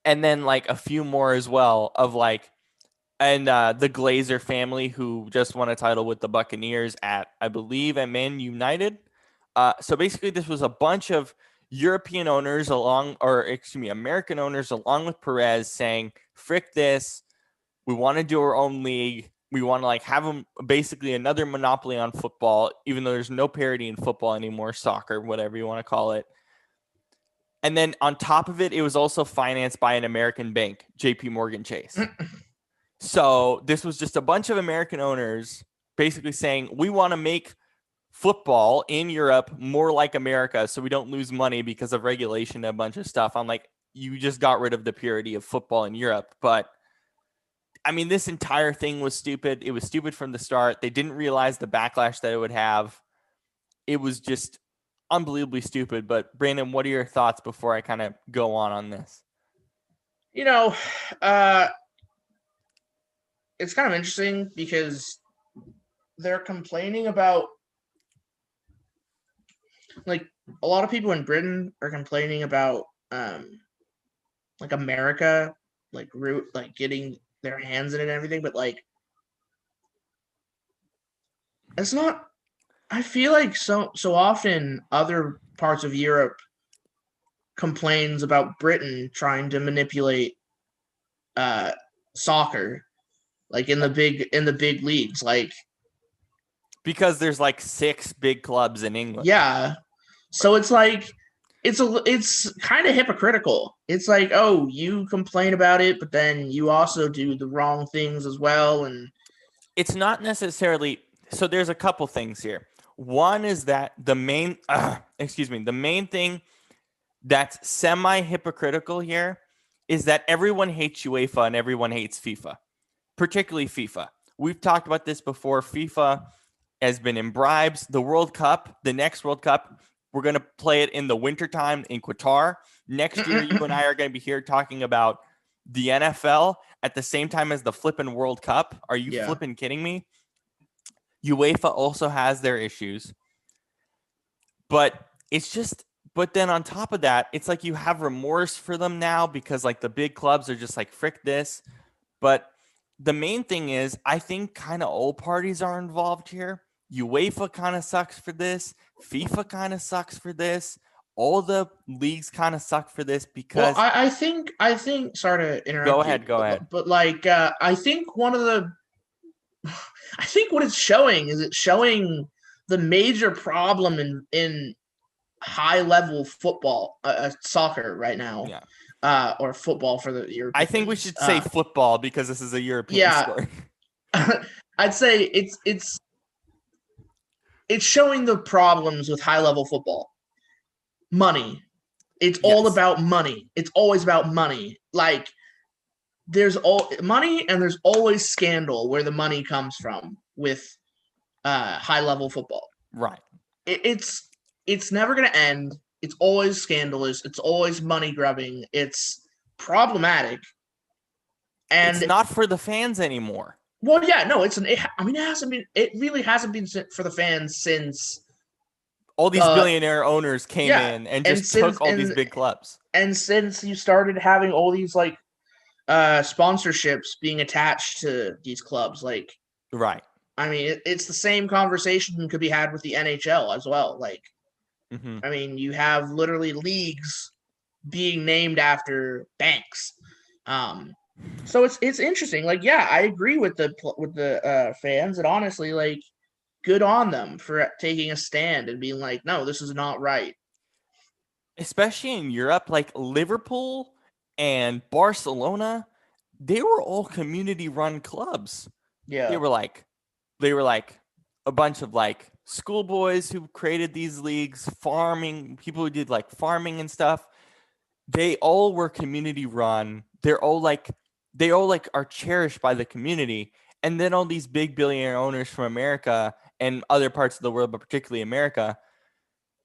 then like a few more as well of like, and the Glazer family, who just won a title with the Buccaneers at, I believe, at Man United. So basically, this was a bunch of European owners American owners along with Perez saying, frick this. We want to do our own league. We want to like have them basically another monopoly on football, even though there's no parity in football anymore, soccer, whatever you want to call it. And then on top of it, it was also financed by an American bank, JP Morgan Chase. So this was just a bunch of American owners basically saying, we want to make football in Europe more like America so we don't lose money because of regulation and a bunch of stuff. I'm like, you just got rid of the purity of football in Europe. But I mean, this entire thing was stupid. It was stupid from the start. They didn't realize the backlash that it would have. It was just unbelievably stupid. But Brandon, what are your thoughts before I kind of go on this?
You know, it's kind of interesting because they're complaining about, like, a lot of people in Britain are complaining about like America like getting their hands in it and everything, but like it's not. I feel like so often other parts of Europe complains about Britain trying to manipulate soccer, like in the big leagues, like
because there's like 6 big clubs in England.
Yeah, so it's like it's kind of hypocritical. It's like, oh, you complain about it, but then you also do the wrong things as well, and
it's not necessarily. So there's a couple things here. One is that the main thing that's semi-hypocritical here is that everyone hates UEFA and everyone hates FIFA, particularly FIFA. We've talked about this before. FIFA has been in bribes. The World Cup, the next World Cup, we're going to play it in the wintertime in Qatar. Next year, you and I are going to be here talking about the NFL at the same time as the flipping World Cup. Are you flipping kidding me? UEFA also has their issues. But then on top of that, it's like you have remorse for them now because like the big clubs are just like, frick this. But the main thing is, I think kind of all parties are involved here. UEFA kind of sucks for this. FIFA kind of sucks for this. All the leagues kind of suck for this because.
Well, I think. Sorry to interrupt you.
Go ahead.
But like, I think I think what it's showing is the major problem in high level football, soccer right now.
Yeah.
Or football for the Europeans.
I think we should say football because this is a European sport.
I'd say it's showing the problems with high level football. Money. It's all about money. It's always about money. Like, there's all money and there's always scandal where the money comes from with high level football.
Right.
It's never going to end. It's always scandalous. It's always money grubbing. It's problematic. And
it's not for the fans anymore.
Well, yeah, no, it hasn't been. It really hasn't been for the fans since
all these billionaire owners came in and just took all these big clubs.
And since you started having all these like sponsorships being attached to these clubs, like,
right.
I mean, it's the same conversation that could be had with the NHL as well. Like, I mean, you have literally leagues being named after banks. So it's interesting. Like, yeah, I agree with the fans, and honestly, like, good on them for taking a stand and being like, no, this is not right.
Especially in Europe, like Liverpool and Barcelona, they were all community-run clubs.
Yeah,
they were like a bunch of like schoolboys who created these leagues, farming people who did like farming and stuff. They all were community run. They all are cherished by the community. And then all these big billionaire owners from America and other parts of the world, but particularly America,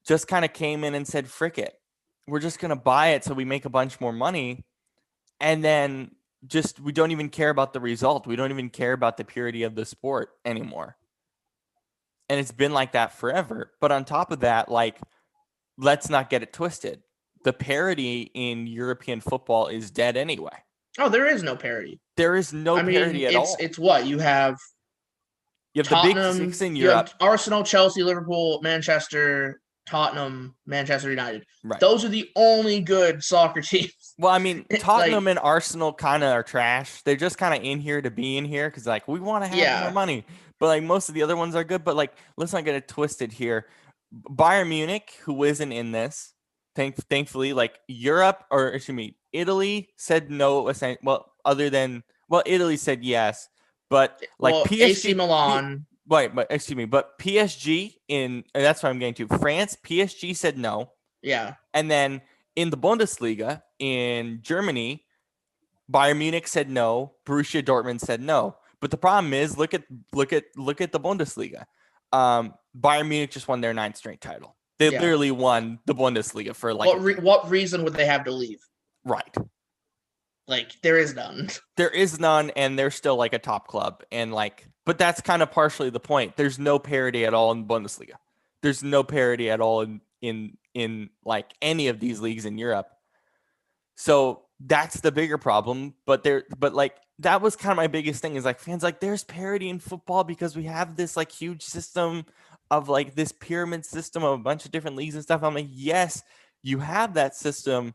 just kind of came in and said, frick it. We're just going to buy it so we make a bunch more money. And then we don't even care about the result. We don't even care about the purity of the sport anymore. And it's been like that forever. But on top of that, like, let's not get it twisted. The parity in European football is dead anyway.
Oh, there is no parity.
There is no parity at all.
It's what you have.
You have Tottenham, the big six in Europe.
Arsenal, Chelsea, Liverpool, Manchester, Tottenham, Manchester United.
Right.
Those are the only good soccer teams.
Well, I mean, Tottenham and Arsenal kind of are trash. They're just kind of in here to be in here because, like, we want to have more money. But, like, most of the other ones are good. But, like, let's not get it twisted here. Bayern Munich, who isn't in this, thankfully, like, Italy said no. Italy said yes. But, like, PSG.
AC Milan.
But PSG and that's what I'm getting to. France, PSG said no.
Yeah.
And then in the Bundesliga in Germany, Bayern Munich said no. Borussia Dortmund said no. But the problem is, look at the Bundesliga. Bayern Munich just won their 9th straight title. They literally won the Bundesliga for like.
What reason would they have to leave?
Right.
Like, there is none.
There is none, and they're still like a top club, and like, but that's kind of partially the point. There's no parity at all in Bundesliga. There's no parity at all in like any of these leagues in Europe. So that's the bigger problem. But like, that was kind of my biggest thing is like, fans like, there's parity in football because we have this like huge system of like this pyramid system of a bunch of different leagues and stuff. I'm like, yes, you have that system.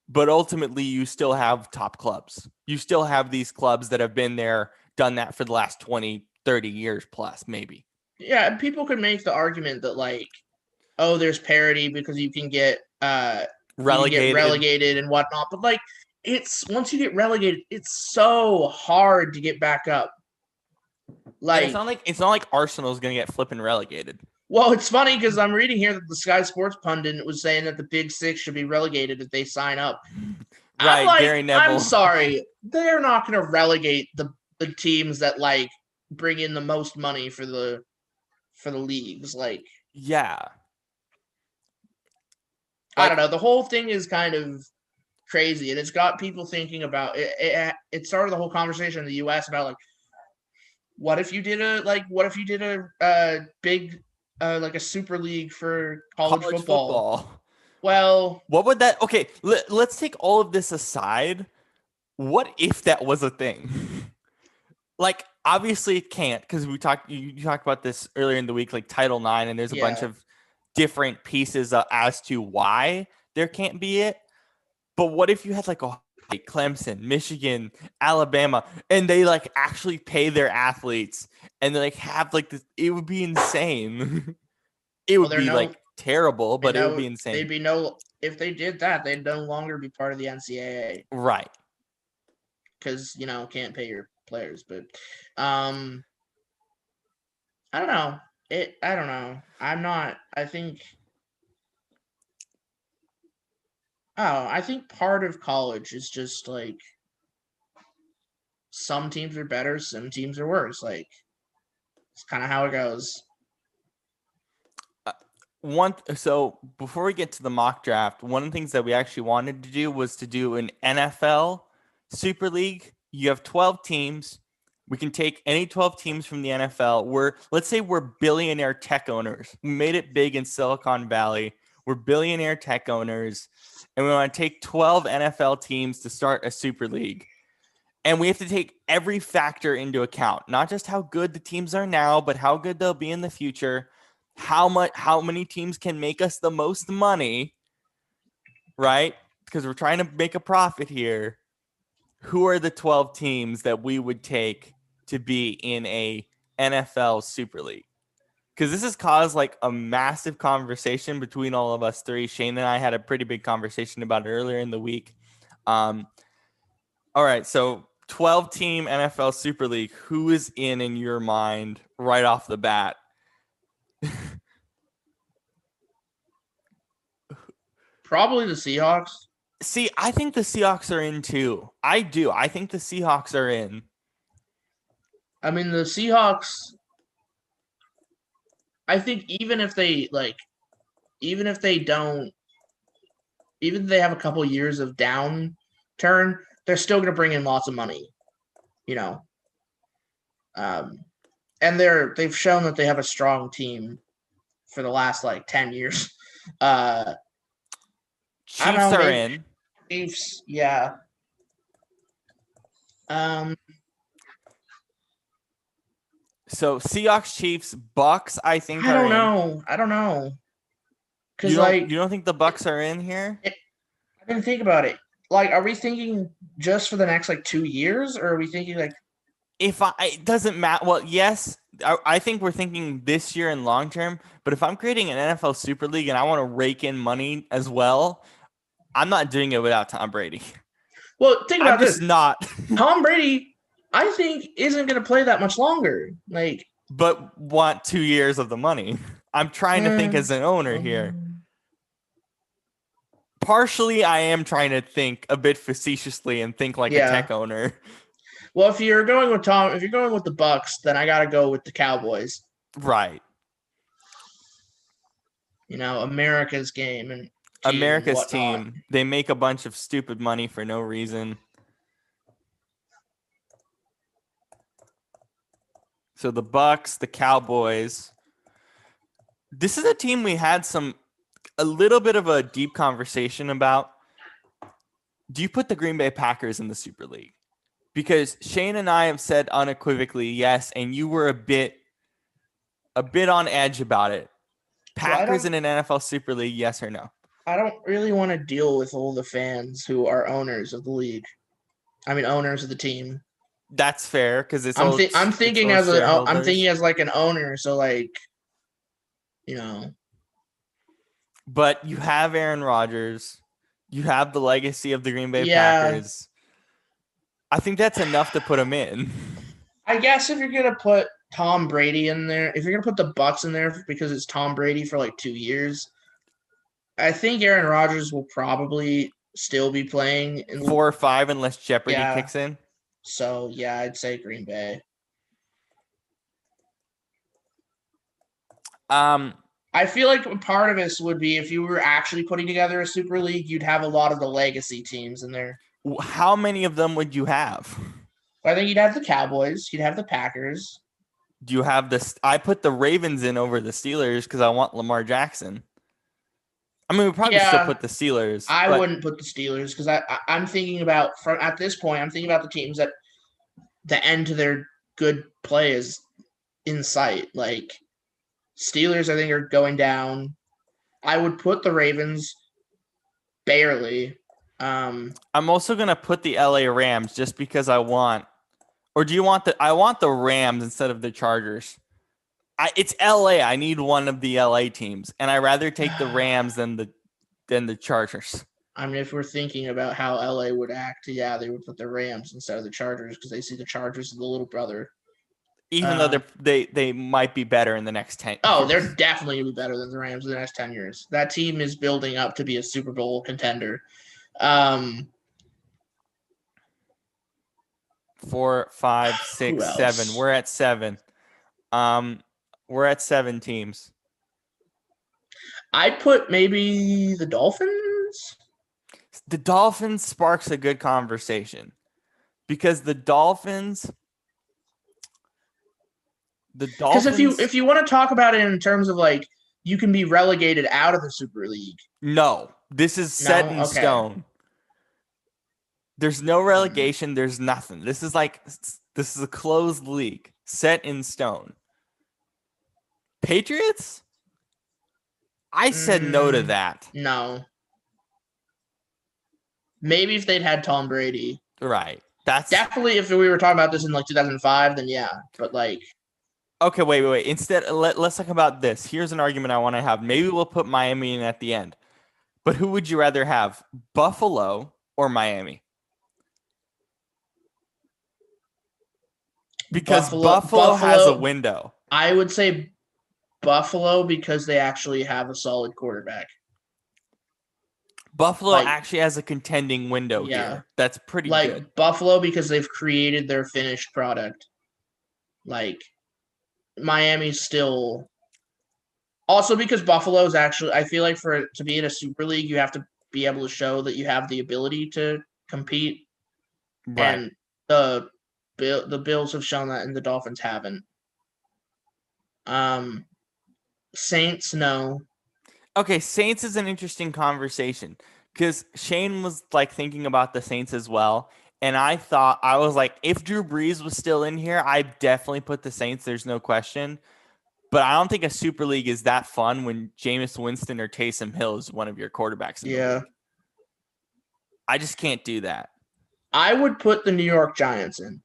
But ultimately, you still have top clubs. You still have these clubs that have been there, done that for the last 20, 30 years plus, maybe.
Yeah, and people could make the argument that, like, oh, there's parity because you can get relegated and whatnot. But, like, once you get relegated, it's so hard to get back up. Like,
it's not like Arsenal's going to get flipping relegated.
Well, it's funny because I'm reading here that the Sky Sports pundit was saying that the Big Six should be relegated if they sign up.
Right,
I'm like,
Gary Neville.
I'm sorry. They're not going to relegate the teams that, like, bring in the most money for the leagues. Like,
yeah.
I don't know. The whole thing is kind of crazy, and it's got people thinking about it. It started the whole conversation in the U.S. about like, what if you did a big like a super league for college football? Well,
what would that? Okay, let's take all of this aside. What if that was a thing? Like, obviously it can't, because you talked about this earlier in the week, like Title IX, and there's a bunch of different pieces as to why there can't be it. But what if you had like Clemson, Michigan, Alabama, and they like actually pay their athletes and they like have like this? It would be insane. It would be like terrible, but it would be insane.
They'd be if they did that, they'd no longer be part of the NCAA.
Right.
Because, can't pay your players. But I don't know. I don't know. I think part of college is just like some teams are better, some teams are worse. Like, it's kind of how it goes.
So before we get to the mock draft, one of the things that we actually wanted to do was to do an NFL Super League. You have 12 teams. We can take any 12 teams from the NFL. Let's say we're billionaire tech owners. We made it big in Silicon Valley. We're billionaire tech owners, and we want to take 12 NFL teams to start a Super League. And we have to take every factor into account, not just how good the teams are now, but how good they'll be in the future. How many teams can make us the most money, right? Because we're trying to make a profit here. Who are the 12 teams that we would take to be in a NFL Super League? Because this has caused like a massive conversation between all of us three. Shane and I had a pretty big conversation about it earlier in the week. All right, so 12-team NFL Super League. Who is in your mind right off the bat?
Probably the Seahawks.
See, I think the Seahawks are in too. I do. I think the Seahawks are in.
I mean, the Seahawks, I think even if they have a couple years of downturn, they're still going to bring in lots of money, and they've shown that they have a strong team for the last like 10 years.
Chiefs are in.
Chiefs, yeah.
So Seahawks, Chiefs, Bucks, I think
I don't know.
Because you don't think the Bucks are in here?
I didn't think about it. Like, are we thinking just for the next like 2 years, or are we thinking like?
It doesn't matter. Well, yes, I think we're thinking this year and long term. But if I'm creating an NFL Super League and I want to rake in money as well, I'm not doing it without Tom Brady.
Well, think about this.
Not.
Tom Brady, I think, isn't going to play that much longer. Like,
but want 2 years of the money. I'm trying to think as an owner here. Partially, I am trying to think a bit facetiously and think like a tech owner.
Well, if you're going with the Bucks, then I got to go with the Cowboys.
Right.
America's game and
America's team. They make a bunch of stupid money for no reason. So the Bucks, the Cowboys. This is a team we had a little bit of a deep conversation about. Do you put the Green Bay Packers in the Super League? Because Shane and I have said unequivocally yes, and you were a bit on edge about it. Packers in an NFL Super League, yes or no?
I don't really want to deal with all the fans who are owners of the league. I mean, owners of the team.
That's fair because
I'm thinking as like an owner, so like,
But you have Aaron Rodgers, you have the legacy of the Green Bay Packers. I think that's enough to put him in.
I guess if you're gonna put Tom Brady in there, if you're gonna put the Bucks in there because it's Tom Brady for like 2 years, I think Aaron Rodgers will probably still be playing in
4 or 5 unless Jeopardy kicks in.
So yeah, I'd say Green Bay. I feel like part of this would be if you were actually putting together a super league, you'd have a lot of the legacy teams in there.
How many of them would you have?
I think you'd have the Cowboys, you'd have the Packers.
Do you have this? I put the Ravens in over the Steelers because I want Lamar Jackson. I mean, we probably still put the Steelers.
I wouldn't put the Steelers because I'm thinking about at this point. I'm thinking about the teams that the end to their good play is in sight. Like Steelers, I think are going down. I would put the Ravens barely.
I'm also gonna put the LA Rams just because I want. Or do you want the? I want the Rams instead of the Chargers. It's LA. I need one of the LA teams, and I rather take the Rams than the Chargers.
I mean, if we're thinking about how LA would act, yeah, they would put the Rams instead of the Chargers because they see the Chargers as the little brother.
Even though they might be better in the next 10 years.
Oh, they're definitely going to be better than the Rams in the next 10 years. That team is building up to be a Super Bowl contender.
4, 5, 6, 7. We're at 7. We're at 7 teams.
I'd put maybe the Dolphins.
The Dolphins sparks a good conversation because the Dolphins.
Because if you want to talk about it in terms of like you can be relegated out of the Super League.
No, this is set in stone. There's no relegation. There's nothing. This is a closed league set in stone. Patriots? I said no to that.
No. Maybe if they'd had Tom Brady.
Right. That's
definitely if we were talking about this in like 2005, then yeah. But like.
Okay, wait. Instead, let's talk about this. Here's an argument I want to have. Maybe we'll put Miami in at the end. But who would you rather have, Buffalo or Miami? Because Buffalo has a window.
I would say Buffalo because they actually have a solid quarterback.
Buffalo actually has a contending window here. That's pretty good.
Buffalo because they've created their finished product. Like Miami's still also because Buffalo's actually I feel like to be in a super league you have to be able to show that you have the ability to compete. Right. And the Bills have shown that and the Dolphins haven't. Saints, no.
Okay, Saints is an interesting conversation because Shane was like thinking about the Saints as well. And I was like, if Drew Brees was still in here, I'd definitely put the Saints. There's no question. But I don't think a super league is that fun when Jameis Winston or Taysom Hill is one of your quarterbacks in the league. I just can't do that.
I would put the New York Giants in.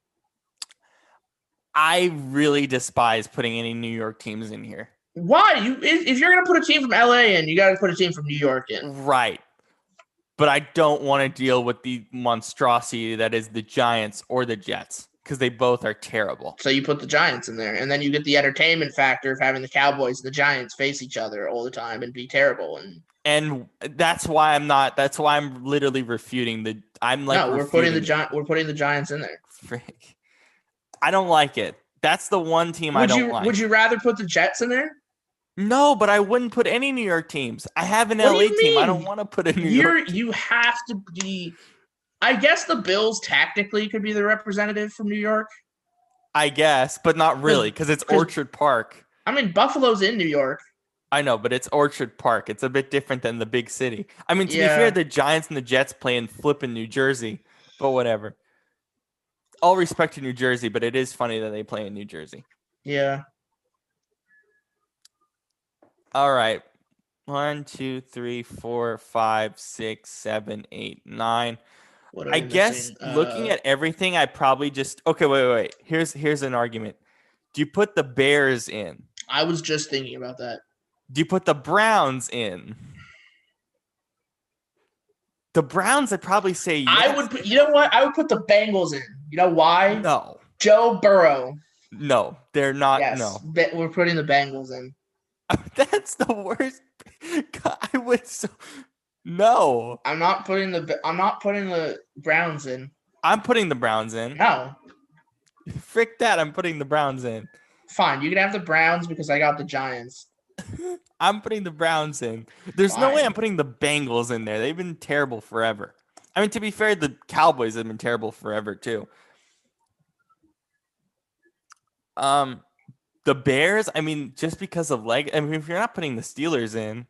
I really despise putting any New York teams in here.
Why? If you're going to put a team from LA in, you got to put a team from New York in.
Right. But I don't want to deal with the monstrosity that is the Giants or the Jets because they both are terrible.
So you put the Giants in there, and then you get the entertainment factor of having the Cowboys and the Giants face each other all the time and be terrible.
And that's why I'm not. That's why I'm literally refuting the. I'm like,
no, we're putting the Giants in there.
Frick. I don't like it. That's the one team I don't like.
Would you rather put the Jets in there?
No, but I wouldn't put any New York teams. I have an LA team. I don't want to put a New York team.
You have to be. I guess the Bills tactically could be the representative from New York.
I guess, but not really because it's Orchard Park.
I mean, Buffalo's in New York.
I know, but it's Orchard Park. It's a bit different than the big city. I mean, to be fair, the Giants and the Jets play in flipping New Jersey, but whatever. All respect to New Jersey, but it is funny that they play in New Jersey.
Yeah.
All right. 1, 2, 3, 4, 5, 6, 7, 8, 9. I guess looking at everything, I probably just wait. Here's an argument. Do you put the Bears in?
I was just thinking about that.
Do you put the Browns in? The Browns, I'd probably say yes.
You know what? I would put the Bengals in. You know why?
No.
Joe Burrow.
No, they're not.
Yes,
no.
We're putting the Bengals in.
That's the worst. I would no.
I'm not putting the Browns in.
I'm putting the Browns in.
No.
Frick that. I'm putting the Browns in.
Fine. You can have the Browns because I got the Giants.
I'm putting the Browns in. There's no way
Fine.
I'm putting the Bengals in there. They've been terrible forever. I mean, to be fair, the Cowboys have been terrible forever too. The Bears, I mean, just because of I mean, if you're not putting the Steelers in,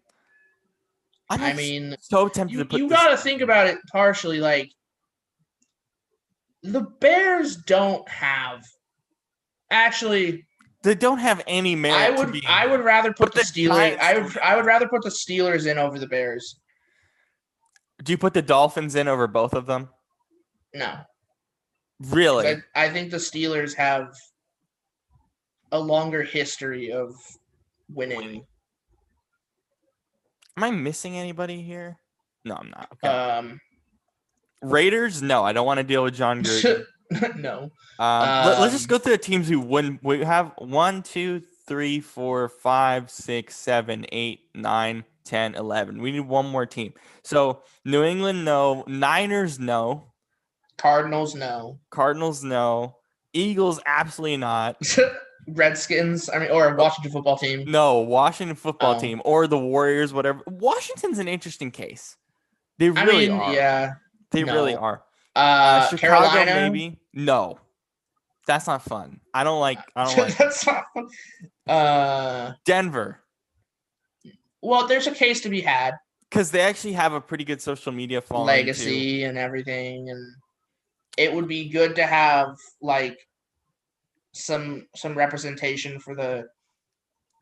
I mean,
so tempted to put
you
this.
got to think about it partially. Like the Bears don't have. Actually,
They don't have any merit to be in
I
here.
would rather put
But
the Steelers.
Giants
I would rather put the Steelers in over the Bears.
Do you put the Dolphins in over both of them?
No,
Really?
I think the Steelers have a longer history of winning.
Am I missing anybody here? No, I'm not. Okay.
Um,
Raiders? No, I don't want to deal with John Gruden.
no.
Let's just go through the teams who win. We have 1, 2, 3, 4, 5, 6, 7, 8, 9, 10, 11. We need one more team. So New England, no. Niners, no.
Cardinals, no.
Cardinals, no. Eagles, absolutely not.
Redskins, or Washington football team.
No, Washington football team or the Warriors, whatever. Washington's an interesting case. They really are.
Yeah.
They really are. Chicago,
Carolina?
maybe? No. That's not fun. I don't like
That's not fun.
Denver.
Well, there's a case to be had.
Because they actually have a pretty good social media following.
Legacy
too.
And everything. And it would be good to have like some representation for the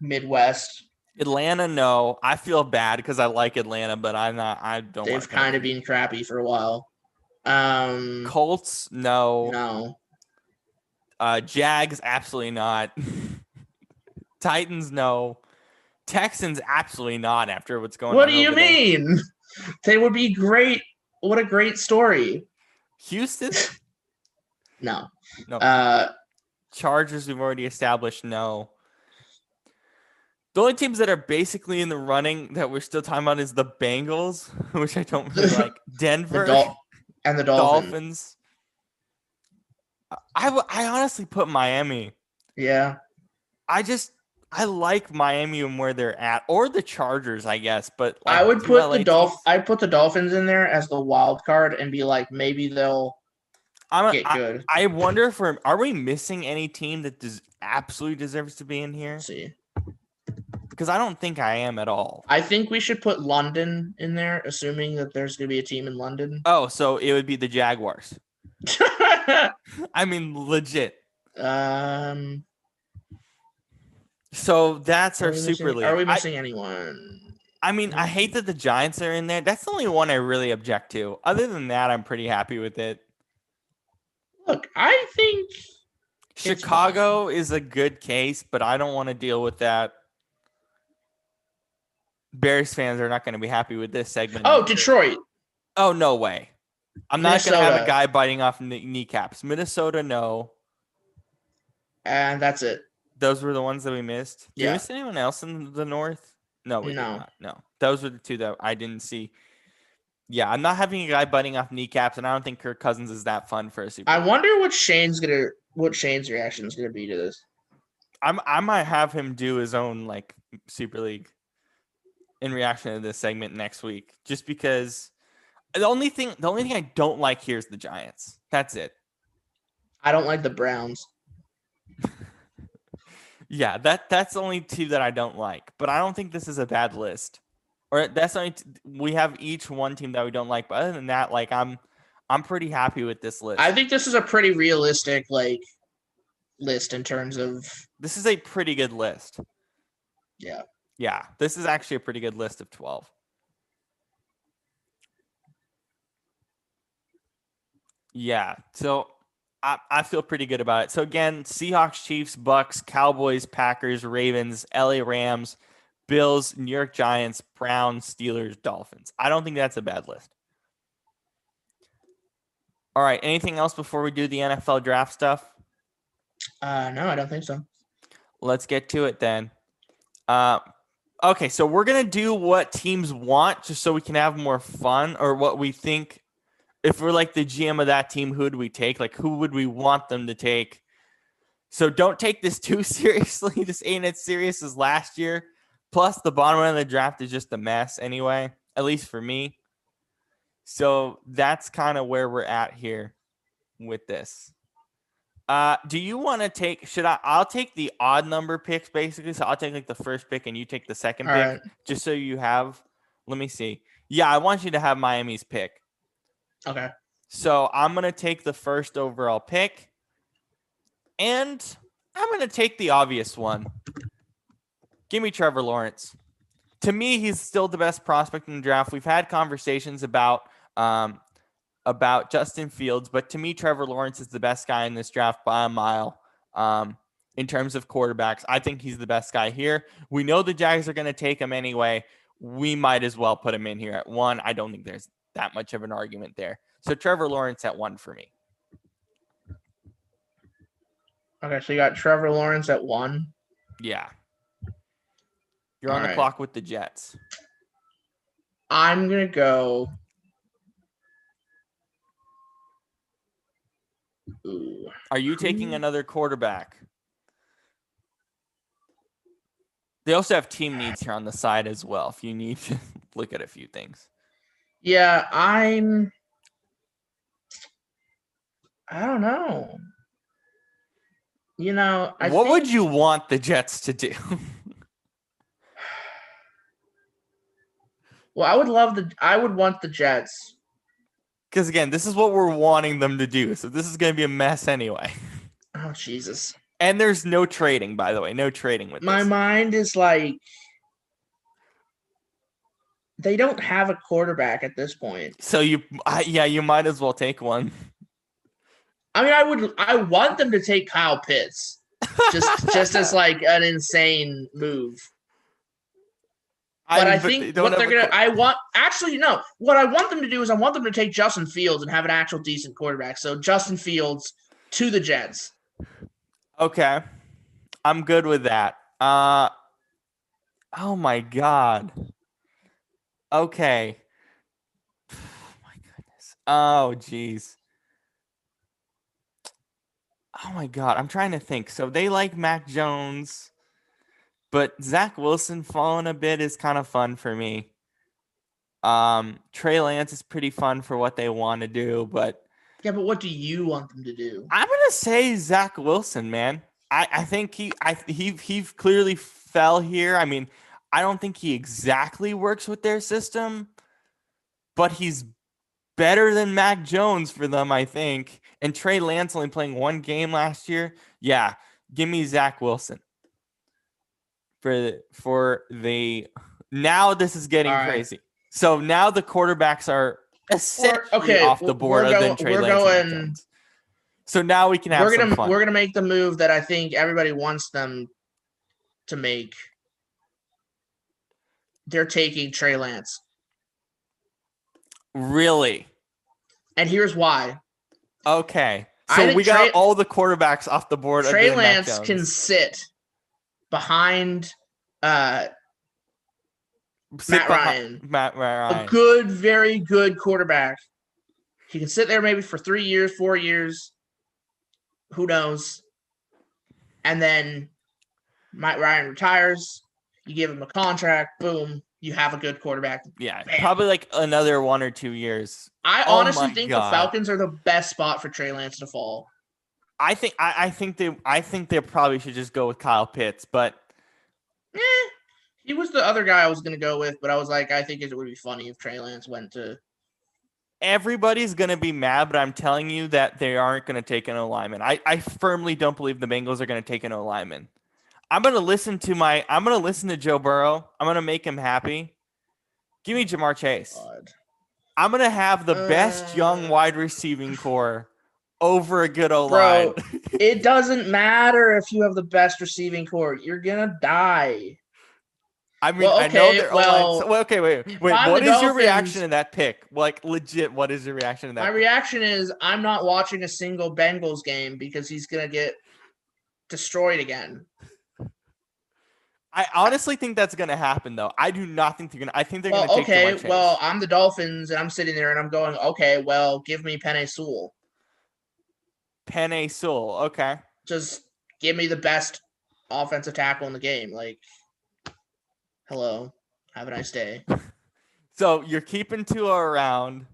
Midwest.
Atlanta, no. I feel bad because I like Atlanta, but I don't.
They've kind of been crappy for a while.
Colts, no.
No.
Jags, absolutely not. Titans, no. Texans, absolutely not. After what's going on.
What do you mean? They would be great. What a great story.
Houston?
No.
Chargers, we've already established, no. The only teams that are basically in the running that we're still talking about is the Bengals, which I don't really like. Denver
and the Dolphins.
I honestly put Miami.
Yeah.
I like Miami and where they're at, or the Chargers, I guess. But like,
I would put I'd put the Dolphins in there as the wild card and be like, maybe they'll get good.
I wonder if are we missing any team that absolutely deserves to be in here?
Let's see.
Because I don't think I am at all.
I think we should put London in there, assuming that there's going to be a team in London.
Oh, so it would be the Jaguars. I mean, legit. So that's our Super League.
Are we missing anyone?
I mean, I hate that the Giants are in there. That's the only one I really object to. Other than that, I'm pretty happy with it.
Look, I think
Chicago is a good case, but I don't want to deal with that. Bears fans are not going to be happy with this segment.
Oh, Detroit.
Oh, no way. I'm not going to have a guy biting off kneecaps. Minnesota, no.
And that's it.
Those were the ones that we missed. Did
we
miss anyone else in the North? No, we did not. No. Those were the two that I didn't see. Yeah, I'm not having a guy biting off kneecaps, and I don't think Kirk Cousins is that fun for a Super Bowl.
I wonder what Shane's reaction is gonna be to this.
I might have him do his own like Super League in reaction to this segment next week, just because the only thing I don't like here is the Giants. That's it.
I don't like the Browns.
Yeah, that's the only team that I don't like, but I don't think this is a bad list. Or that's only we have each one team that we don't like, but other than that, like I'm pretty happy with this list.
I think this is a pretty realistic list in terms of.
This is a pretty good list.
Yeah.
Yeah, this is actually a pretty good list of 12. Yeah, so I feel pretty good about it. So again, Seahawks, Chiefs, Bucks, Cowboys, Packers, Ravens, LA Rams, Bills, New York Giants, Browns, Steelers, Dolphins. I don't think that's a bad list. All right, anything else before we do the NFL draft stuff?
No, I don't think so.
Let's get to it then. Okay, so we're going to do what teams want just so we can have more fun, or what we think. If we're like the GM of that team, who would we take? Like, who would we want them to take? So don't take this too seriously. This ain't as serious as last year. Plus, the bottom end of the draft is just a mess anyway, at least for me. So that's kind of where we're at here with this. Do you want to take? I'll take the odd number picks basically. So I'll take like the first pick and you take the second
All
pick,
right.
just so you have. Let me see. Yeah, I want you to have Miami's pick.
Okay.
So I'm gonna take the first overall pick, and I'm gonna take the obvious one. Give me Trevor Lawrence. To me, he's still the best prospect in the draft. We've had conversations about Justin Fields, but to me, Trevor Lawrence is the best guy in this draft by a mile. In terms of quarterbacks, I think he's the best guy here. We know the Jags are going to take him anyway. We might as well put him in here at 1. I don't think there's that much of an argument there. So Trevor Lawrence at 1 for me.
Okay, so you got Trevor Lawrence at 1.
Yeah. You're on the clock with the Jets.
I'm going to go. Ooh.
Are you taking another quarterback? They also have team needs here on the side as well, if you need to look at a few things.
Yeah, I don't know.
What would you want the Jets to do?
Well, I would want the Jets.
Because, again, this is what we're wanting them to do. So this is going to be a mess anyway.
Oh, Jesus.
And there's no trading, by the way. No trading with
My
this.
mind is like, they don't have a quarterback at this point.
So you might as well take one.
I mean, I want them to take Kyle Pitts, just as like an insane move. But I think what they're gonna, what I want them to do is I want them to take Justin Fields and have an actual decent quarterback. So Justin Fields to the Jets.
Okay, I'm good with that. Oh my God. Okay. Oh my goodness. Oh geez. Oh my God. I'm trying to think. So they like Mac Jones, but Zach Wilson falling a bit is kind of fun for me. Trey Lance is pretty fun for what they want to do, but
yeah, but what do you want them to do?
I'm gonna say Zach Wilson, man. I think he clearly fell here. I mean, I don't think he exactly works with their system, but he's better than Mac Jones for them, I think. And Trey Lance only playing 1 game last year. Yeah, give me Zach Wilson. For the now this is getting crazy. So now the quarterbacks are essentially off the board other than Trey Lance and Mac Jones. So now we can have some fun.
We're gonna make the move that I think everybody wants them to make. They're taking Trey Lance.
Really?
And here's why.
Okay. So we got all the quarterbacks off the board.
Trey Lance can sit behind Matt Ryan. A good, very good quarterback. He can sit there maybe for 3 years, 4 years. Who knows? And then Matt Ryan retires. You give him a contract. Boom. You have a good quarterback.
Yeah, bam. Probably like another 1 or 2 years.
I honestly think the Falcons are the best spot for Trey Lance to fall.
I think they probably should just go with Kyle Pitts, but
he was the other guy I was going to go with, but I was like, I think it would be funny if Trey Lance went to.
Everybody's going to be mad, but I'm telling you that they aren't going to take an O-lineman. I firmly don't believe the Bengals are going to take an O-lineman. I'm going to listen to Joe Burrow. I'm going to make him happy. Give me Jamar Chase. God. I'm going to have the best young wide receiving core over a good O-line.
Bro, it doesn't matter if you have the best receiving core. You're going to die.
I mean, I know they're okay, wait. What is your reaction to that pick? Like, legit, what is your reaction to that?
My reaction is I'm not watching a single Bengals game because he's going to get destroyed again.
I honestly think that's going to happen, though. I do not think they're going to. I think they're going to take Jamar Chase.
Well, I'm the Dolphins, and I'm sitting there, and I'm going, okay, well, give me Penei Sewell.
Penei Sewell, okay.
Just give me the best offensive tackle in the game. Like, Hello. Have a nice day.
So you're keeping Tua around.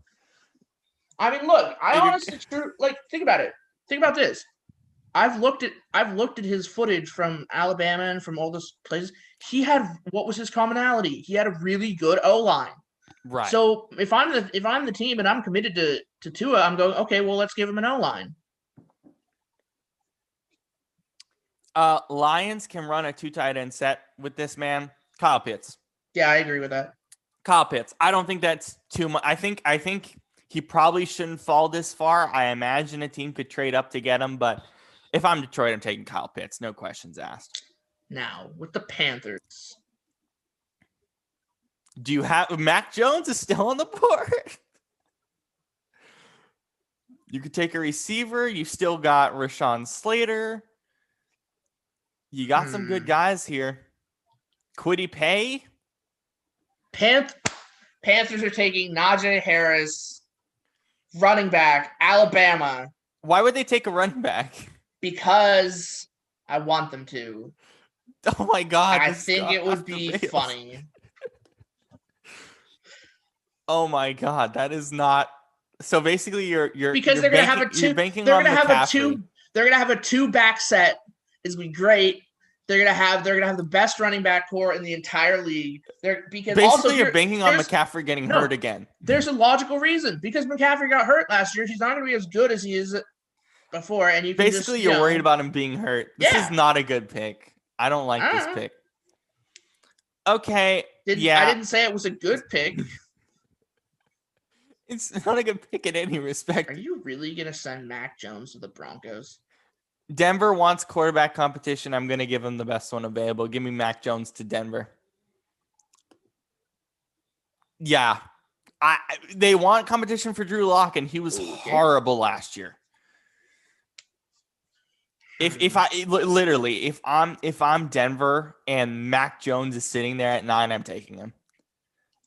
I mean, look, I honestly think about it. Think about this. I've looked at his footage from Alabama and from all those places. What was his commonality? He had a really good O-line.
Right.
So if I'm the team and I'm committed to Tua, I'm going, okay, well, let's give him an O-line.
Lions can run a 2 tight end set with this man. Kyle Pitts.
Yeah, I agree with that.
Kyle Pitts. I don't think that's too much. I think he probably shouldn't fall this far. I imagine a team could trade up to get him, but if I'm Detroit, I'm taking Kyle Pitts. No questions asked.
Now, with the Panthers.
Do you have Mac Jones is still on the board? You could take a receiver. You still got Rashawn Slater. You got some good guys here. Kwity Paye.
Panthers are taking Najee Harris, running back, Alabama.
Why would they take a running back?
Because I want them to.
Oh my God.
I think it would be funny.
Oh my God. That is not. So basically you're
because they're gonna have a two. They're gonna have a two. They're gonna have a 2-back set. It's gonna be great. They're gonna have the best running back core in the entire league. Because
basically you're banking on McCaffrey getting hurt again.
There's a logical reason because McCaffrey got hurt last year. He's not gonna be as good as he is before. And
you're worried about him being hurt. This is not a good pick. I don't like this pick. Okay.
I didn't say it was a good pick.
It's not a good pick in any respect.
Are you really gonna send Mac Jones to the Broncos?
Denver wants quarterback competition. I'm going to give them the best one available. Give me Mac Jones to Denver. Yeah. They want competition for Drew Lock, and he was horrible last year. If I'm Denver and Mac Jones is sitting there at 9, I'm taking him.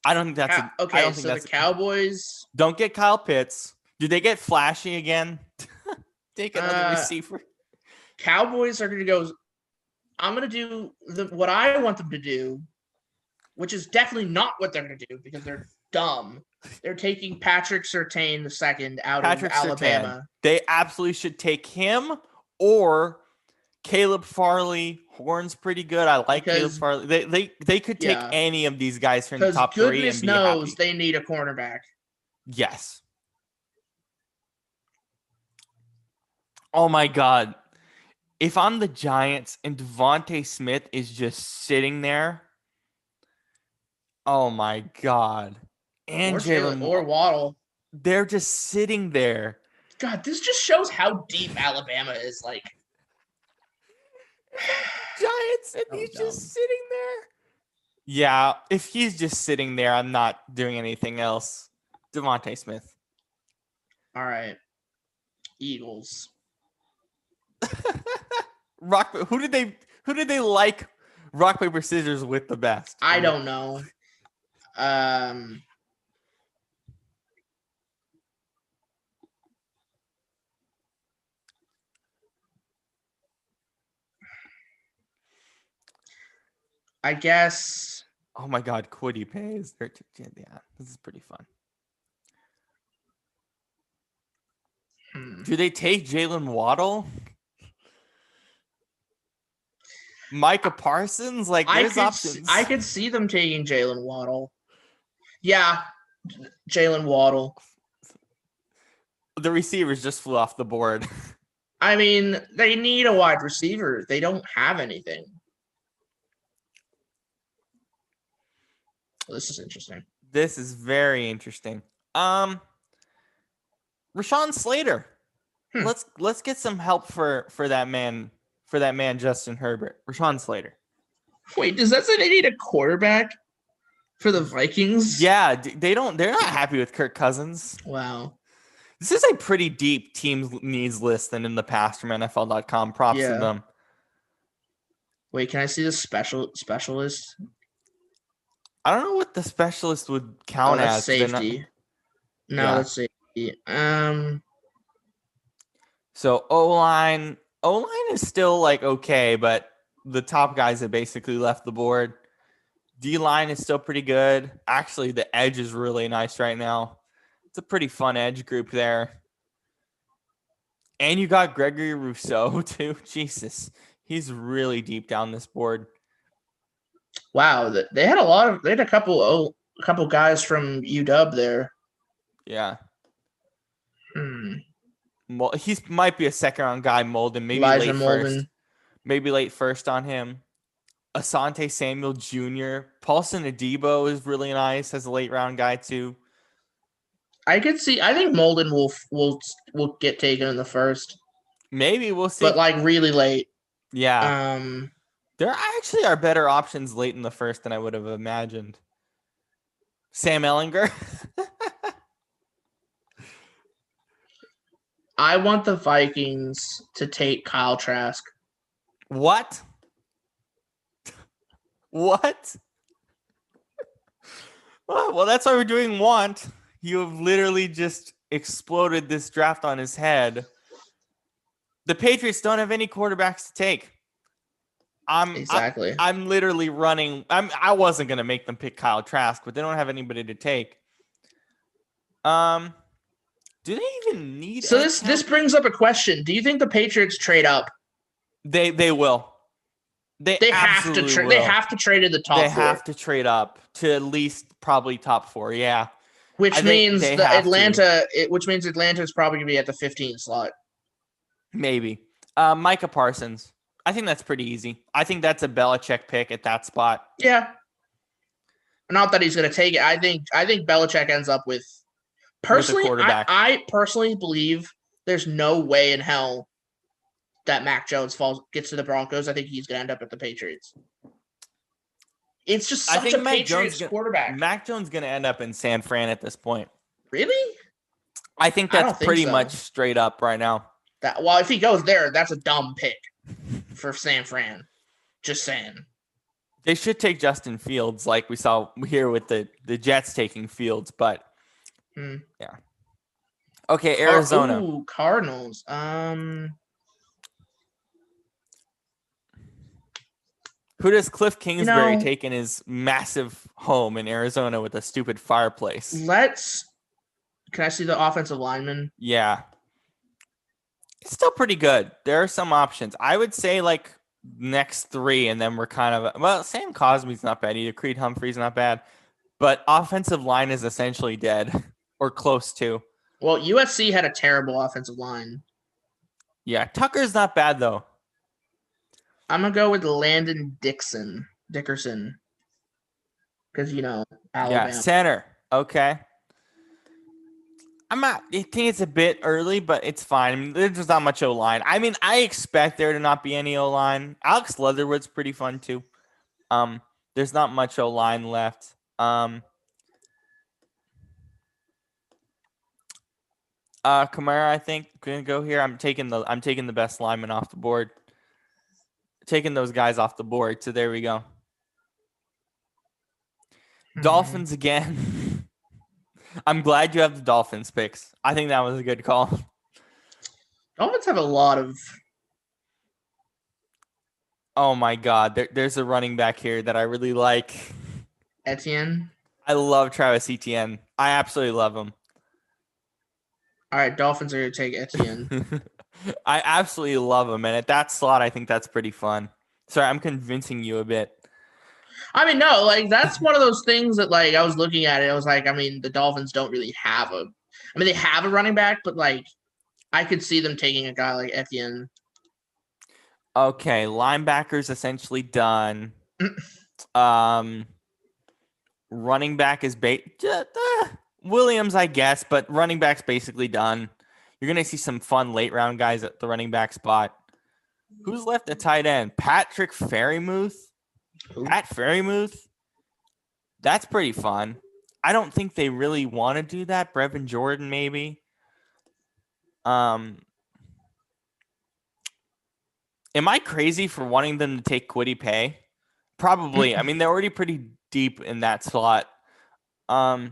I don't think that's
okay. So the Cowboys
don't get Kyle Pitts. Do they get flashy again? Take another receiver.
Cowboys are going to go. I'm going to do what I want them to do, which is definitely not what they're going to do because they're dumb. They're taking Patrick Surtain II out of Alabama.
They absolutely should take him or Caleb Farley. Horn's pretty good. I like Caleb Farley. They could take any of these guys from the top 3 and be happy.
Goodness knows they need a cornerback.
Yes. Oh my God. If I'm the Giants and Devontae Smith is just sitting there, oh my God. And Jalen
or Waddle.
They're just sitting there.
God, this just shows how deep Alabama is. Like
Giants, and he's just sitting there. Yeah, if he's just sitting there, I'm not doing anything else. Devontae Smith.
All right. Eagles.
Who did they like rock paper scissors with the best?
I don't know. I guess.
Oh my God, Kwity Paye is there too. Yeah, this is pretty fun. Do they take Jalen Waddle? Micah Parsons? Like, there's options.
I could see them taking Jalen Waddle. Yeah, Jalen Waddle.
The receivers just flew off the board.
I mean, they need a wide receiver. They don't have anything. Well, this is interesting.
This is very interesting. Rashawn Slater. Let's get some help for that man Justin Herbert. Rashawn Slater.
Wait, does that say they need a quarterback for the Vikings?
Yeah, they're not happy with Kirk Cousins.
Wow.
This is a pretty deep team needs list than in the past from NFL.com. Props to them.
Wait, can I see the specialist?
I don't know what the specialist would count as.
Safety. That's safety.
So O-line is still like okay, but the top guys have basically left the board. D-line is still pretty good. Actually, the edge is really nice right now. It's a pretty fun edge group there. And you got Gregory Rousseau, too. Jesus. He's really deep down this board.
Wow, they had a couple guys from UW there.
Yeah.
Hmm.
Well, he might be a second-round guy, Molden. Maybe
Elijah
late
Molden.
first. Maybe late first on him. Asante Samuel Jr. Paulson Adebo is really nice as a late-round guy, too.
I think Molden will get taken in the first.
Maybe we'll see.
But like really late.
Yeah. There actually are better options late in the first than I would have imagined. Sam Ellinger.
I want the Vikings to take Kyle Trask.
What? What? Well, that's why we're doing want. You have literally just exploded this draft on his head. The Patriots don't have any quarterbacks to take.
Exactly.
I'm literally running. I wasn't gonna make them pick Kyle Trask, but they don't have anybody to take. Do they even need?
So this brings up a question. Do you think the Patriots trade up?
They will. They have to
trade. They have to trade in the top.
They
4.
have to trade up to at least probably top 4. Yeah.
Which means Atlanta is probably gonna be at the 15 slot.
Maybe. Micah Parsons. I think that's pretty easy. I think that's a Belichick pick at that spot.
Yeah. Not that he's going to take it. I think Belichick ends up with personally.
With a quarterback.
I personally believe there's no way in hell that Mac Jones gets to the Broncos. I think he's going to end up at the Patriots. It's just such a Patriots quarterback.
Mac Jones going to end up in San Fran at this point.
Really?
I think that's pretty much straight up right now.
If he goes there, that's a dumb pick for San Fran. Just saying.
They should take Justin Fields like we saw here with the Jets taking Fields, but yeah. Okay, Arizona.
Cardinals.
Who does Cliff Kingsbury take in his massive home in Arizona with a stupid fireplace?
Can I see the offensive lineman?
Yeah. It's still pretty good. There are some options. I would say like next 3, and then we're kind of Sam Cosmi's not bad either. Creed Humphrey's not bad, but offensive line is essentially dead or close to.
Well, USC had a terrible offensive line.
Yeah, Tucker's not bad though.
I'm gonna go with Landon Dickerson, because Alabama.
Yeah, center. Okay. I think it's a bit early, but it's fine. I mean, there's not much O-line. I mean, I expect there to not be any O-line. Alex Leatherwood's pretty fun, too. There's not much O-line left. Kamara, I think, gonna go here. I'm taking the best lineman off the board. Taking those guys off the board. So there we go. Dolphins again. I'm glad you have the Dolphins picks. I think that was a good call.
Dolphins have a lot of.
Oh my God, there's a running back here that I really like.
Etienne.
I love Travis Etienne. I absolutely love him.
All right, Dolphins are going to take Etienne.
I absolutely love him, and at that slot, I think that's pretty fun. Sorry, I'm convincing you a bit.
I mean, no, like that's one of those things that like I was looking at it. I was like, I mean, the Dolphins don't really have they have a running back, but like I could see them taking a guy like Etienne.
Okay, linebackers essentially done. Running back is Williams, I guess, but running back's basically done. You're gonna see some fun late round guys at the running back spot. Who's left at tight end? Patrick Freiermuth. Pat Freiermuth, that's pretty fun. I don't think they really want to do that. Brevin Jordan, maybe. Am I crazy for wanting them to take Kwity Paye? Probably. I mean, they're already pretty deep in that slot. Oh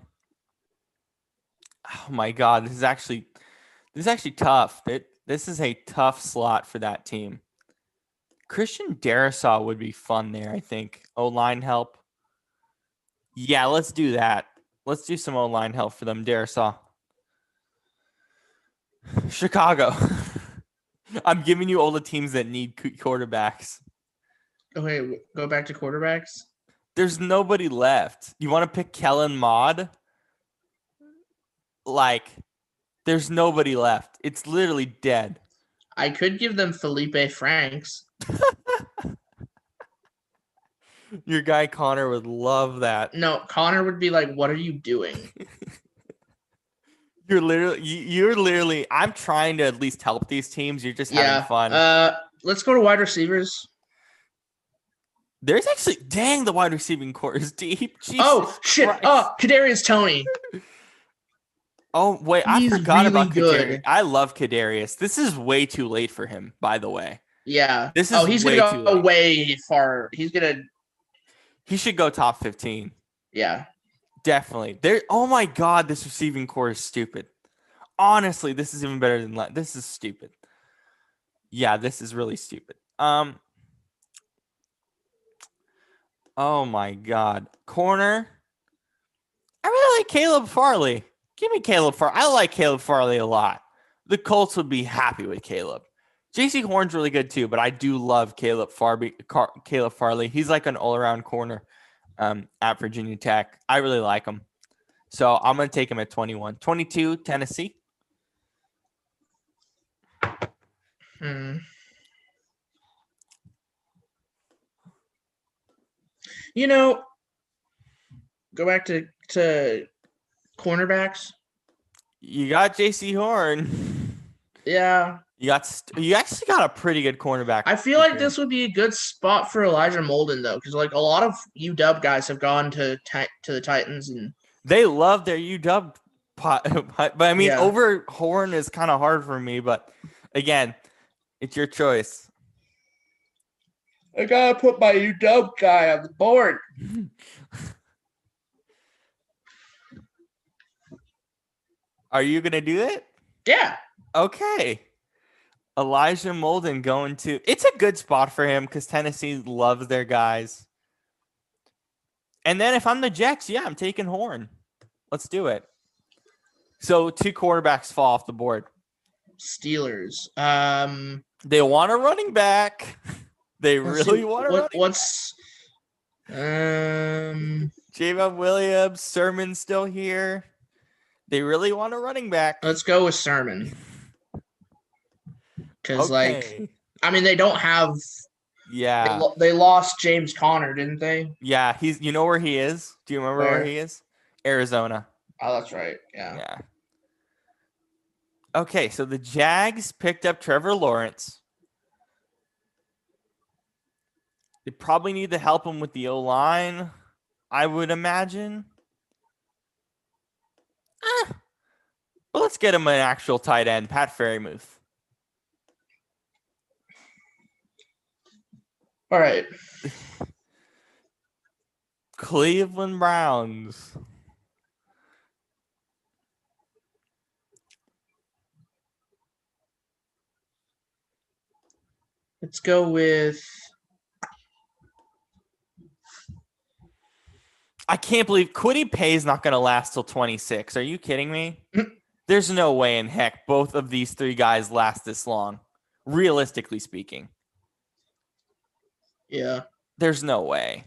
my God, this is actually tough. This is a tough slot for that team. Christian Darrisaw would be fun there, I think. O-line help. Yeah, let's do that. Let's do some O-line help for them. Darisaw. Chicago. I'm giving you all the teams that need quarterbacks.
Okay, go back to quarterbacks.
There's nobody left. You want to pick Kellen Mond? Like, there's nobody left. It's literally dead.
I could give them Felipe Franks.
Your guy Connor would love that.
No, Connor would be like, "What are you doing?"
You're literally. I'm trying to at least help these teams. You're just having fun.
Let's go to wide receivers.
There's actually, dang, the wide receiving core is deep. Jesus
oh shit!
Christ.
Oh, Kadarius Toney.
Oh wait,
He's
I forgot
really
about
good.
Kadarius. I love Kadarius. This is way too late for him, by the way.
Yeah.
This is
he's
way
gonna
too
go
late.
way far.
He should go top 15.
Yeah.
Definitely. Oh my God, this receiving core is stupid. Honestly, this is even better than this is stupid. Yeah, this is really stupid. Oh my God. Corner. I really like Caleb Farley. Give me Caleb Farley. I like Caleb Farley a lot. The Colts would be happy with Caleb. JC Horn's really good too, but I do love Caleb Farley. He's like an all-around corner at Virginia Tech. I really like him. So I'm going to take him at 21. 22, Tennessee.
Go back to cornerbacks.
You got JC Horn.
Yeah.
You actually got a pretty good cornerback.
I feel like this would be a good spot for Elijah Molden, though, because like a lot of UW guys have gone to the Titans, and
they love their UW. But I mean, over Horn is kind of hard for me. But again, it's your choice.
I gotta put my UW guy on the board.
Are you gonna do it?
Yeah.
Okay. Elijah Molden going to. It's a good spot for him because Tennessee loves their guys. And then if I'm the Jets, yeah, I'm taking Horn. Let's do it. So 2 quarterbacks fall off the board.
Steelers.
They want a running back. They really want a running back. Javon Williams, Sermon's still here. They really want a running back.
Let's go with Sermon. Because, they don't have.
Yeah.
They lost James Conner, didn't they?
Yeah. You know where he is? Do you remember where he is? Arizona.
Oh, that's right. Yeah.
Okay, so the Jags picked up Trevor Lawrence. They probably need to help him with the O-line, I would imagine. But let's get him an actual tight end, Pat Freiermuth.
All right.
Cleveland Browns.
Let's go with.
I can't believe Kwity Paye is not going to last till 26. Are you kidding me? There's no way in heck both of these 3 guys last this long, realistically speaking.
Yeah.
There's no way.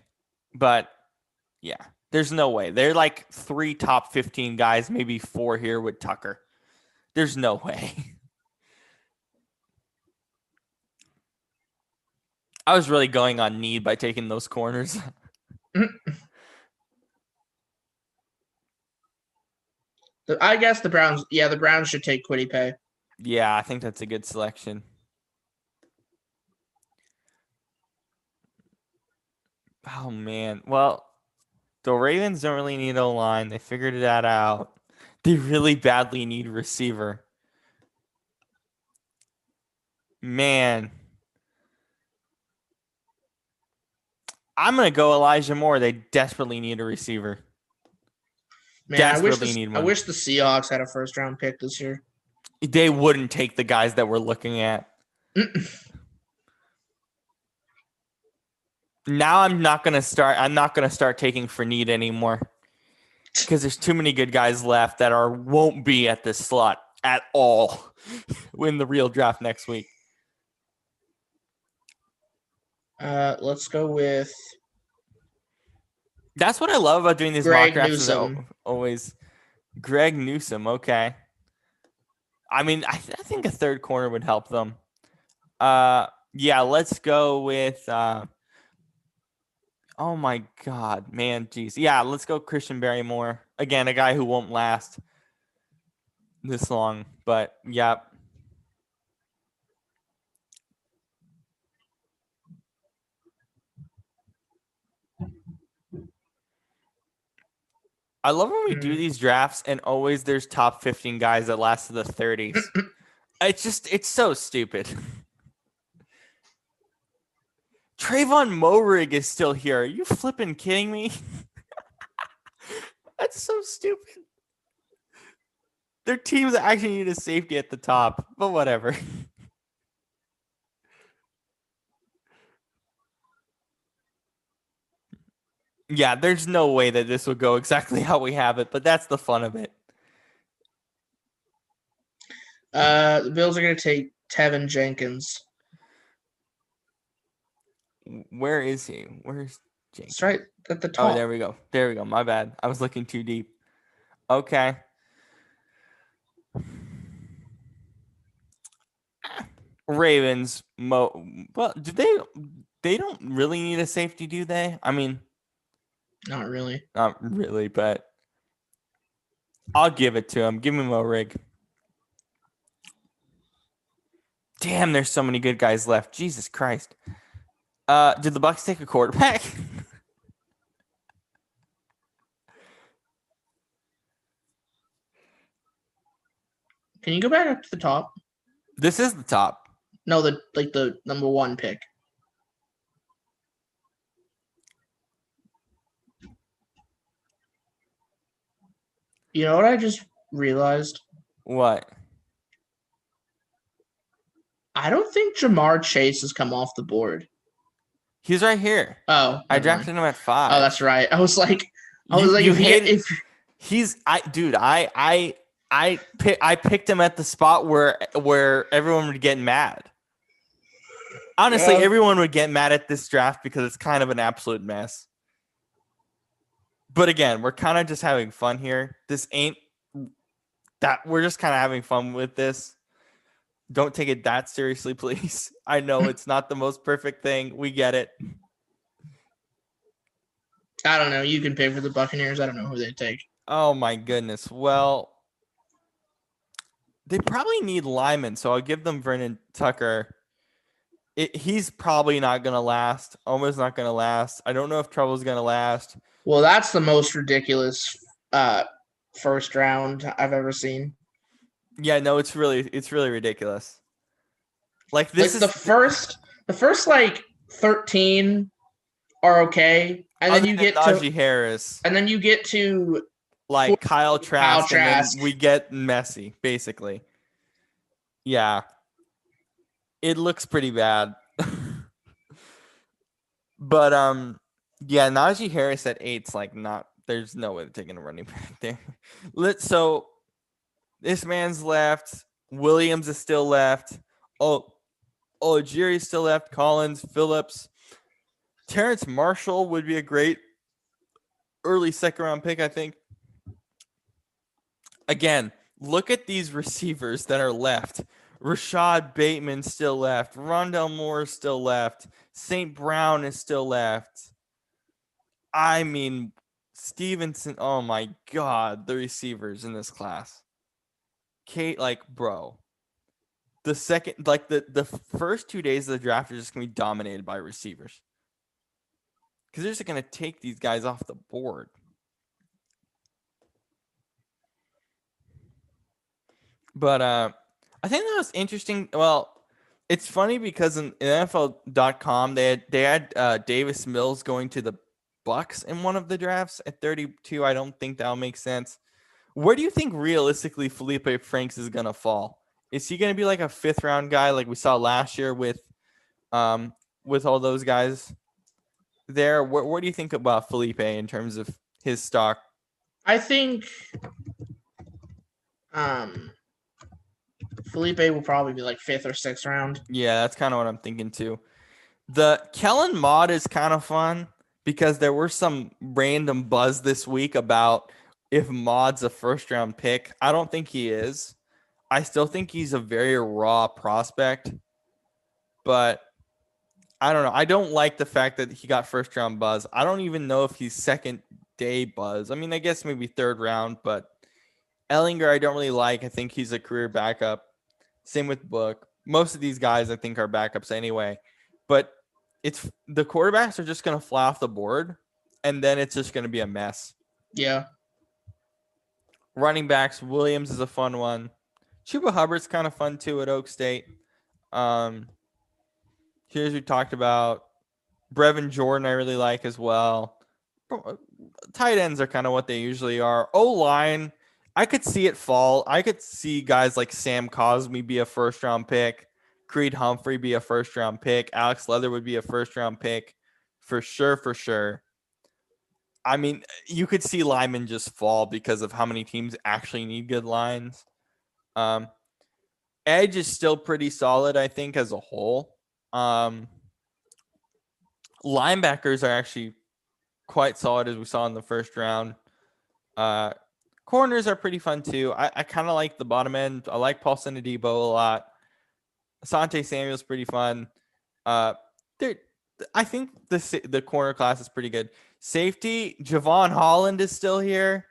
But, yeah, there's no way. They're like 3 top 15 guys, maybe 4 here with Tucker. There's no way. I was really going on need by taking those corners.
I guess the Browns. Yeah, the Browns should take Kwity Paye.
Yeah, I think that's a good selection. Oh man, well, the Ravens don't really need O-line. They figured that out. They really badly need receiver. Man, I'm gonna go Elijah Moore. They desperately need a receiver.
Man, I wish the Seahawks had a first-round pick this year.
They wouldn't take the guys that we're looking at. Now I'm not gonna start taking for need anymore because there's too many good guys left that won't be at this slot at all in the real draft next week.
Let's go with.
That's what I love about doing these
Greg
mock drafts.
Newsome.
Is always Greg Newsome. Okay. I mean, I think a third corner would help them. Yeah, let's go with. Oh my God, man, geez, yeah, let's go Christian Barrymore again, a guy who won't last this long, but yeah. I love when we do these drafts and always there's top 15 guys that last to the 30s. It's so stupid. Trayvon Moehrig is still here. Are you flipping kidding me? That's so stupid. Their teams actually need a safety at the top, but whatever. Yeah, there's no way that this will go exactly how we have it, but that's the fun of it.
The Bills are going to take Tevin Jenkins.
Where is he? Where's Jenkins?
It's right at the top.
Oh, there we go. There we go. My bad. I was looking too deep. Okay. Ravens. Well, do they don't really need a safety, do they? I mean,
not really,
but I'll give it to him. Give me Moehrig. Damn, there's so many good guys left. Jesus Christ. Did the Bucs take a quarterback?
Can you go back up to the top?
This is the top.
No, the number 1 pick. You know what I just realized?
What?
I don't think Jamar Chase has come off the board.
He's right here.
Oh,
I drafted him at 5.
Oh, that's right. I was like,
I picked him at the spot where everyone would get mad. Honestly, everyone would get mad at this draft because it's kind of an absolute mess. But again, we're kind of just having fun here. This ain't that we're just kind of having fun with this. Don't take it that seriously, please. I know it's not the most perfect thing. We get it.
I don't know. You can pick for the Buccaneers. I don't know who they take.
Oh, my goodness. Well, they probably need linemen, so I'll give them Vernon Tucker. He's probably not going to last. Almost not going to last. I don't know if Trouble's going to last.
Well, that's the most ridiculous first round I've ever seen.
Yeah, no, it's really ridiculous. Like this is
the first 13 are okay, and then you get
Najee Harris,
and then you get to
like Kyle Trask, and then we get messy, basically. Yeah, it looks pretty bad, but yeah, Najee Harris at 8's like not. There's no way they're taking a running back there. So this man's left. Williams is still left. Jerry's still left. Collins, Phillips. Terrence Marshall would be a great early second-round pick, I think. Again, look at these receivers that are left. Rashad Bateman still left. Rondell Moore is still left. St. Brown is still left. I mean, Stevenson, oh my God, the receivers in this class. Bro. The second, the first 2 days of the draft are just going to be dominated by receivers. Because they're just going to take these guys off the board. But I think that was interesting. Well, it's funny because in NFL.com, they had Davis Mills going to the Bucs in one of the drafts at 32. I don't think that'll make sense. Where do you think realistically Felipe Franks is going to fall? Is he going to be like a 5th round guy like we saw last year with all those guys? there. What do you think about Felipe in terms of his stock?
I think Felipe will probably be like 5th or 6th round.
Yeah, that's kind of what I'm thinking too. The Kellen Mond is kind of fun because there were some random buzz this week about if Mod's a first round pick. I don't think he is. I still think he's a very raw prospect, but I don't know. I don't like the fact that he got first round buzz. I don't even know if he's second day buzz. I mean, I guess maybe third round, but Ellinger, I don't really like. I think he's a career backup. Same with Book. Most of these guys, I think, are backups anyway. But it's the quarterbacks are just going to fly off the board, and then it's just going to be a mess.
Yeah.
Running backs, Williams is a fun one. Chuba Hubbard's kind of fun too at Oak State. Here's we talked about. Brevin Jordan, I really like as well. Tight ends are kind of what they usually are. O-line, I could see it fall. I could see guys like Sam Cosmi be a first-round pick. Creed Humphrey be a first-round pick. Alex Leather would be a first-round pick for sure. I mean, you could see linemen just fall because of how many teams actually need good lines. Edge is still pretty solid, I think, as a whole. Linebackers are actually quite solid, as we saw in the first round. Corners are pretty fun too. I kind of like the bottom end. I like Paul Senadebo a lot. Asante Samuel's pretty fun. I think the corner class is pretty good. Safety, Javon Holland is still here.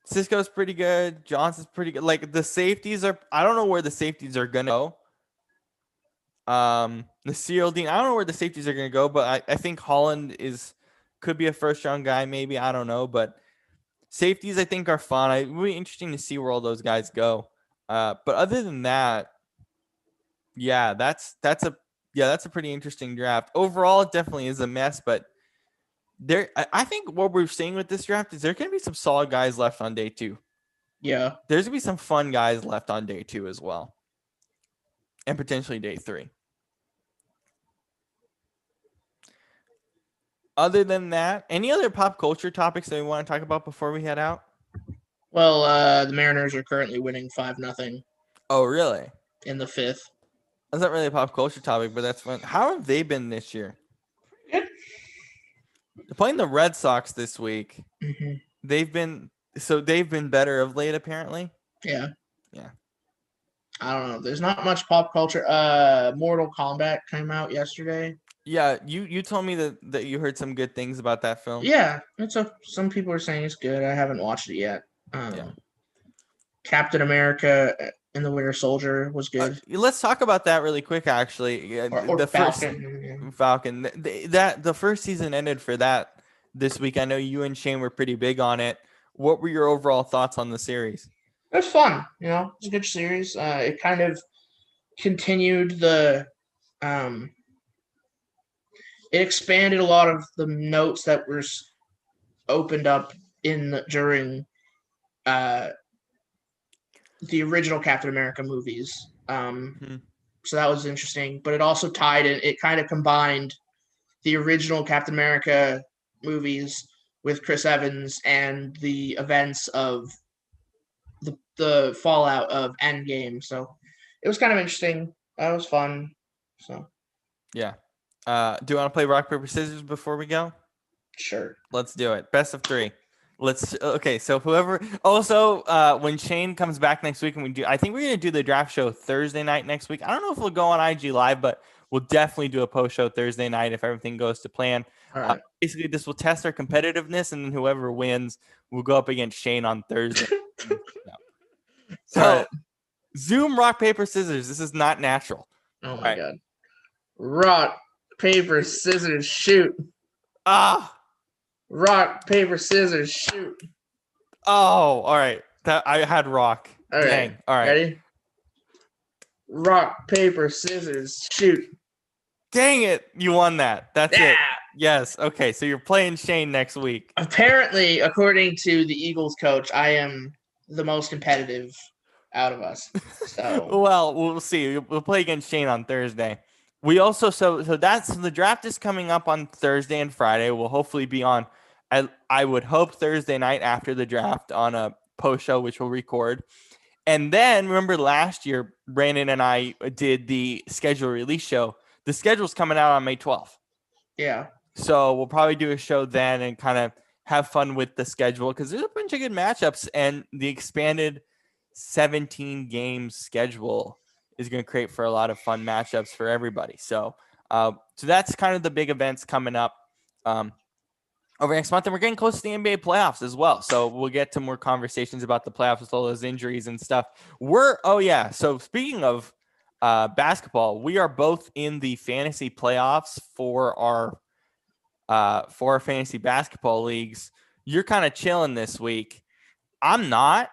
Cisco's pretty good. Johnson's pretty good. Like the safeties are, I don't know where the safeties are gonna go. Nasir Dean, I don't know where the safeties are gonna go, but I think Holland could be a first round guy, maybe. I don't know, but safeties I think are fun. It'll be interesting to see where all those guys go. But other than that, yeah, that's a pretty interesting draft. Overall, it definitely is a mess, but I think what we're seeing with this draft is there going to be some solid guys left on day 2.
Yeah.
There's going to be some fun guys left on day 2 as well. And potentially day 3. Other than that, any other pop culture topics that we want to talk about before we head out?
Well, the Mariners are currently winning 5-0.
Oh, really?
In the 5th.
That's not really a pop culture topic, but that's fun. How have they been this year?
Good.
They're playing the Red Sox this week.
Mm-hmm.
They've been better of late, apparently.
Yeah.
Yeah.
I don't know. There's not much pop culture. Mortal Kombat came out yesterday.
Yeah, you told me that you heard some good things about that film.
Yeah, some people are saying it's good. I haven't watched it yet. Captain America and the Winter Soldier was good.
Let's talk about that really quick. Actually,
or
the
Falcon.
Falcon. The first season ended for that this week. I know you and Shane were pretty big on it. What were your overall thoughts on the series?
It was fun. It's a good series. It kind of continued the. It expanded a lot of the notes that were opened up during the original Captain America movies. So that was interesting. But it also tied in. It kind of combined the original Captain America movies with Chris Evans and the events of the fallout of Endgame. So it was kind of interesting. That was fun. So
yeah. Do you want to play rock, paper, scissors before we go?
Sure.
Let's do it. Best of 3. Okay. So whoever, also, when Shane comes back next week and I think we're going to do the draft show Thursday night next week. I don't know if we'll go on IG Live, but we'll definitely do a post show Thursday night if everything goes to plan.
All right.
Basically, this will test our competitiveness, and then whoever wins will go up against Shane on Thursday. So, Zoom, rock, paper, scissors. This is not natural.
Oh, my God. Rock, paper, scissors, shoot. Rock, paper, scissors, shoot.
Oh, all right. I had rock.
All right.
Dang. All right.
Ready? Rock, paper, scissors, shoot.
Dang it. You won that. That's it. Yes. Okay. So you're playing Shane next week.
Apparently, according to the Eagles coach, I am the most competitive out of us. So
well, we'll see. We'll play against Shane on Thursday. We also so the draft is coming up on Thursday and Friday. We'll hopefully be on. I would hope Thursday night after the draft on a post show, which we'll record. And then remember last year, Brannan and I did the schedule release show. The schedule's coming out on May 12th.
Yeah.
So we'll probably do a show then and kind of have fun with the schedule because there's a bunch of good matchups, and the expanded 17 game schedule is going to create for a lot of fun matchups for everybody. So that's kind of the big events coming up over next month, and we're getting close to the NBA playoffs as well. So we'll get to more conversations about the playoffs with all those injuries and stuff. So speaking of basketball, we are both in the fantasy playoffs for our fantasy basketball leagues. You're kind of chilling this week. I'm not,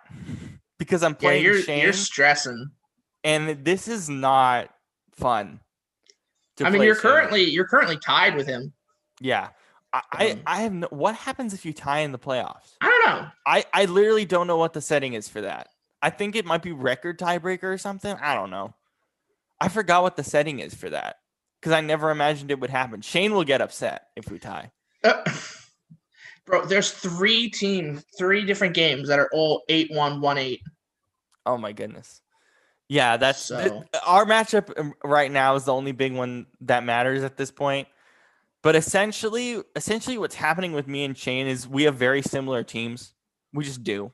because I'm playing Shane.
You're stressing.
And this is not fun.
I mean, you're currently tied with him.
Yeah. I have no, what happens if you tie in the playoffs?
I don't know.
I literally don't know what the setting is for that. I think it might be record tiebreaker or something. I don't know. I forgot what the setting is for that because I never imagined it would happen. Shane will get upset if we tie.
Bro, there's 3 different games that are all 8-1, 1-8.
Oh my goodness. Yeah, that's our matchup right now is the only big one that matters at this point. But essentially what's happening with me and Shane is we have very similar teams. We just do.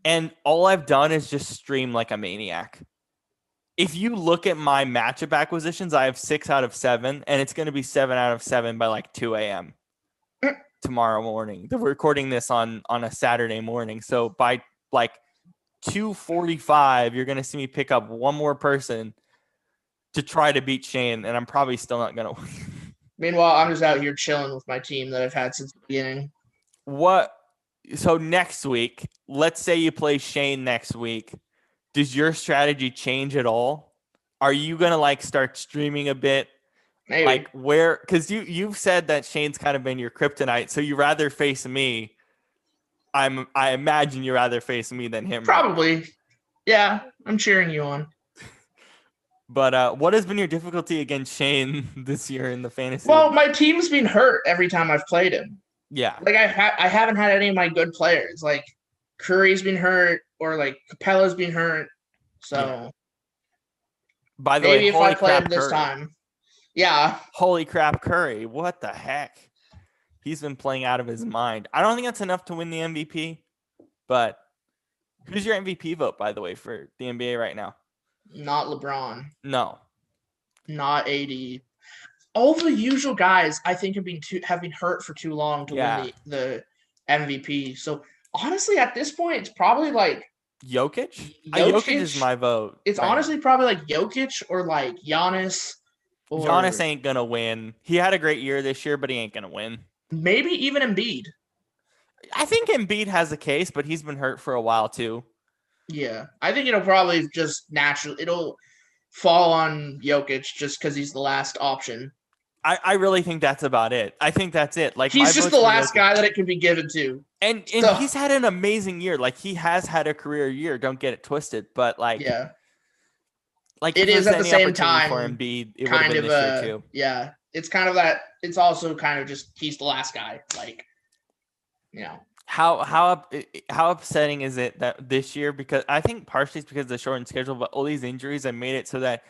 And all I've done is just stream like a maniac. If you look at my matchup acquisitions, I have 6 out of 7, and it's going to be 7 out of 7 by like 2 a.m. tomorrow morning. We're recording this on a Saturday morning. So by like 2:45, you're going to see me pick up one more person to try to beat Shane, and I'm probably still not going to win.
Meanwhile, I'm just out here chilling with my team that I've had since the beginning.
So next week, let's say you play Shane next week. Does your strategy change at all? Are you going to like start streaming a bit?
Maybe.
Like where, because you've said that Shane's kind of been your kryptonite, so you rather face me. I imagine you rather face me than him.
Probably.
Right?
Yeah, I'm cheering you on.
But what has been your difficulty against Shane this year in the fantasy?
Well, my team's been hurt every time I've played him.
Yeah.
Like I haven't had any of my good players. Like Curry's been hurt, or like Capella's been hurt. So
yeah. By the
maybe
way,
if I play him this time. Yeah.
Holy crap, Curry. What the heck? He's been playing out of his mind. I don't think that's enough to win the MVP, but who's your MVP vote, by the way, for the NBA right now?
Not LeBron.
No.
Not AD. All the usual guys, I think, have been hurt for too long to win the MVP. So honestly, at this point, it's probably like
Jokic. Jokic is my vote.
It's honestly probably like Jokic or like Giannis.
Giannis ain't gonna win. He had a great year this year, but he ain't gonna win.
Maybe even Embiid.
I think Embiid has a case, but he's been hurt for a while too.
Yeah, I think it'll probably just it'll fall on Jokic just because he's the last option.
I really think that's about it. I think that's it. Like
he's just the last guy that it can be given to.
And he's had an amazing year. Like he has had a career year. Don't get it twisted. But like,
yeah,
like
it is at the same time
for Embiid. It would have been this year too.
Yeah, it's kind of that. It's also kind of just he's the last guy. Like, you know.
How upsetting is it that this year, because I think partially it's because of the shortened schedule, but all these injuries have made it so that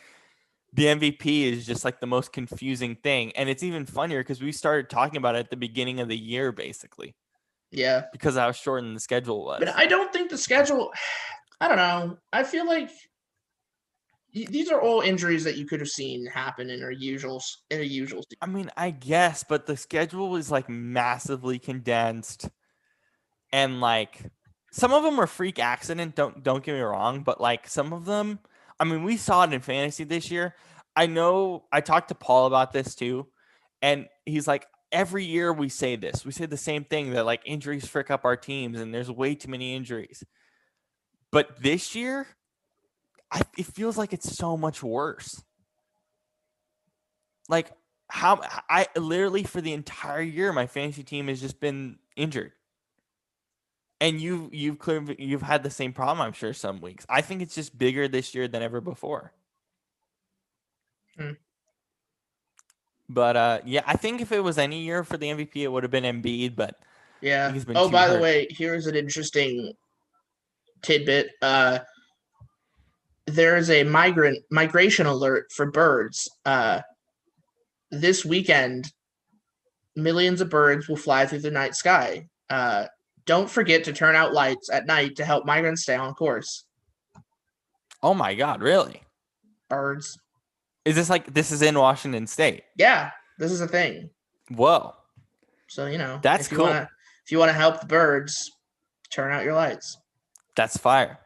the MVP is just like the most confusing thing. And it's even funnier because we started talking about it at the beginning of the year, basically.
Yeah.
Because how shortened the schedule was.
But I don't think the schedule, I don't know. I feel like these are all injuries that you could have seen happen in a usual season.
I mean, I guess, but the schedule is like massively condensed. And like some of them are freak accident, don't get me wrong, but like some of them, I mean, we saw it in fantasy this year. I know I talked to Paul about this too, and he's like, every year we say this. We say the same thing, that like injuries frick up our teams and there's way too many injuries. But this year, it feels like it's so much worse. Like I literally for the entire year, my fantasy team has just been injured. And you've had the same problem, I'm sure, some weeks. I think it's just bigger this year than ever before. But yeah, I think if it was any year for the MVP, it would have been Embiid, but I
Yeah.
think he's been
Oh,
too
by the
hurt.
way, here's an interesting tidbit. There's a migration alert for birds. This weekend, millions of birds will fly through the night sky. Don't forget to turn out lights at night to help migrants stay on course.
Oh my God, really?
Birds.
Is this is in Washington State?
Yeah, this is a thing.
Whoa,
So,
that's cool.
if you want to help the birds, turn out your lights.
That's fire.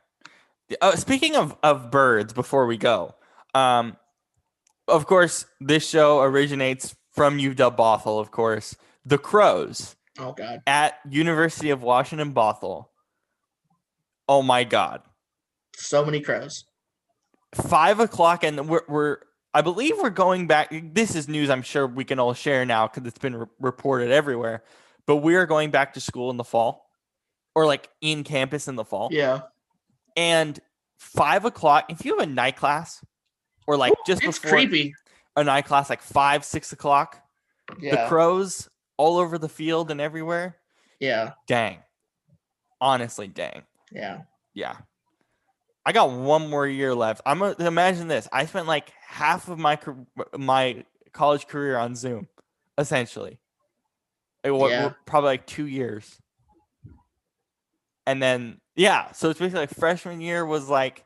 Speaking of birds, before we go, of course, this show originates from UW Bothell, of course. The Crows
Oh God.
at University of Washington Bothell. Oh my God.
So many crows.
5:00, and I believe we're going back. This is news I'm sure we can all share now because it's been reported everywhere. But we are going back to school in the fall, or like in campus in the fall.
Yeah.
And 5:00, if you have a night class, or like just
It's
before
creepy.
a night class, like 5, 6:00,
Yeah.
the crows all over the field and everywhere.
Yeah.
Dang. Honestly, dang.
Yeah.
Yeah. I got one more year left. I'm gonna imagine this. I spent like half of my college career on Zoom, essentially. Probably like 2 years. And then so it's basically like freshman year was like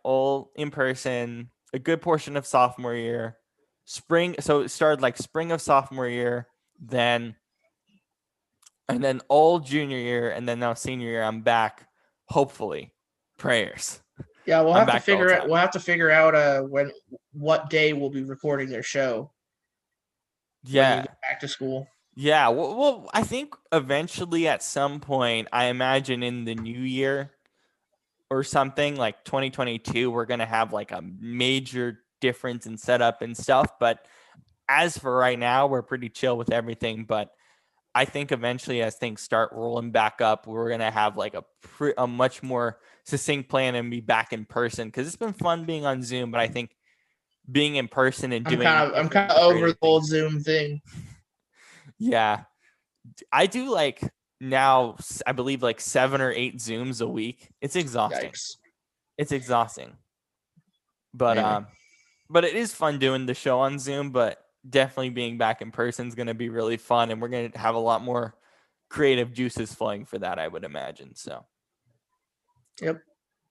all in person, a good portion of sophomore year. Spring, so it started like spring of sophomore year, and then all junior year, and then now senior year I'm back, hopefully. Prayers.
Yeah, we'll
I'm
have to
back the whole
figure it.
time.
We'll have to figure out what day we'll be recording their show. When we
Yeah.
get back to school.
Yeah. Well, I think eventually at some point, I imagine in the new year or something like 2022, we're going to have like a major difference in setup and stuff. But as for right now, we're pretty chill with everything. But I think eventually as things start rolling back up, we're going to have like a much more succinct plan and be back in person, because it's been fun being on Zoom, but I think being in person and
I'm
doing
kind of over the whole Zoom thing.
Yeah. I do like now, I believe like 7 or 8 Zooms a week. It's exhausting.
Yikes.
It's exhausting. But
Anyway.
but it is fun doing the show on Zoom, but definitely being back in person is going to be really fun, and we're going to have a lot more creative juices flowing for that, I would imagine. So.
Yep.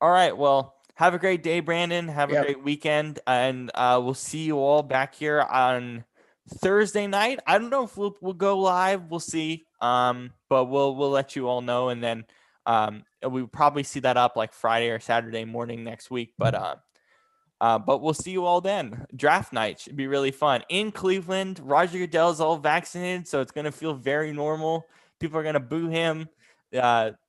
All right. Well, have a great day, Brandon. Have a great weekend, and we'll see you all back here on Thursday night. I don't know if we'll go live. We'll see. But we'll let you all know, and then we'll probably see that up like Friday or Saturday morning next week. But we'll see you all then. Draft night should be really fun in Cleveland. Roger Goodell's all vaccinated, so it's gonna feel very normal. People are gonna boo him.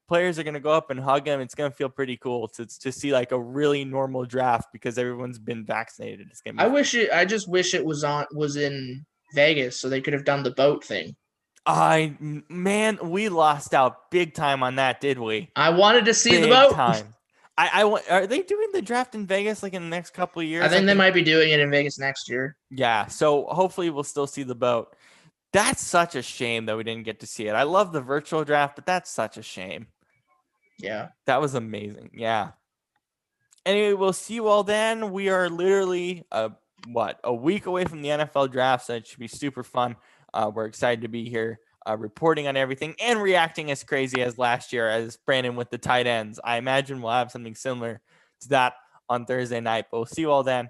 Players are going to go up and hug him. It's going to feel pretty cool to see like a really normal draft because everyone's been vaccinated. It's going to be
I just wish it was in Vegas so they could have done the boat thing.
Man, we lost out big time on that, did we?
I wanted to see the boat.
Time. Are they doing the draft in Vegas like in the next couple of years?
I think they might be doing it in Vegas next year.
Yeah, so hopefully we'll still see the boat. That's such a shame that we didn't get to see it. I love the virtual draft, but that's such a shame.
Yeah.
That was amazing. Yeah. Anyway, we'll see you all then. We are literally a week away from the NFL draft, so it should be super fun. We're excited to be here reporting on everything and reacting as crazy as last year as Brannan with the tight ends. I imagine we'll have something similar to that on Thursday night, but we'll see you all then.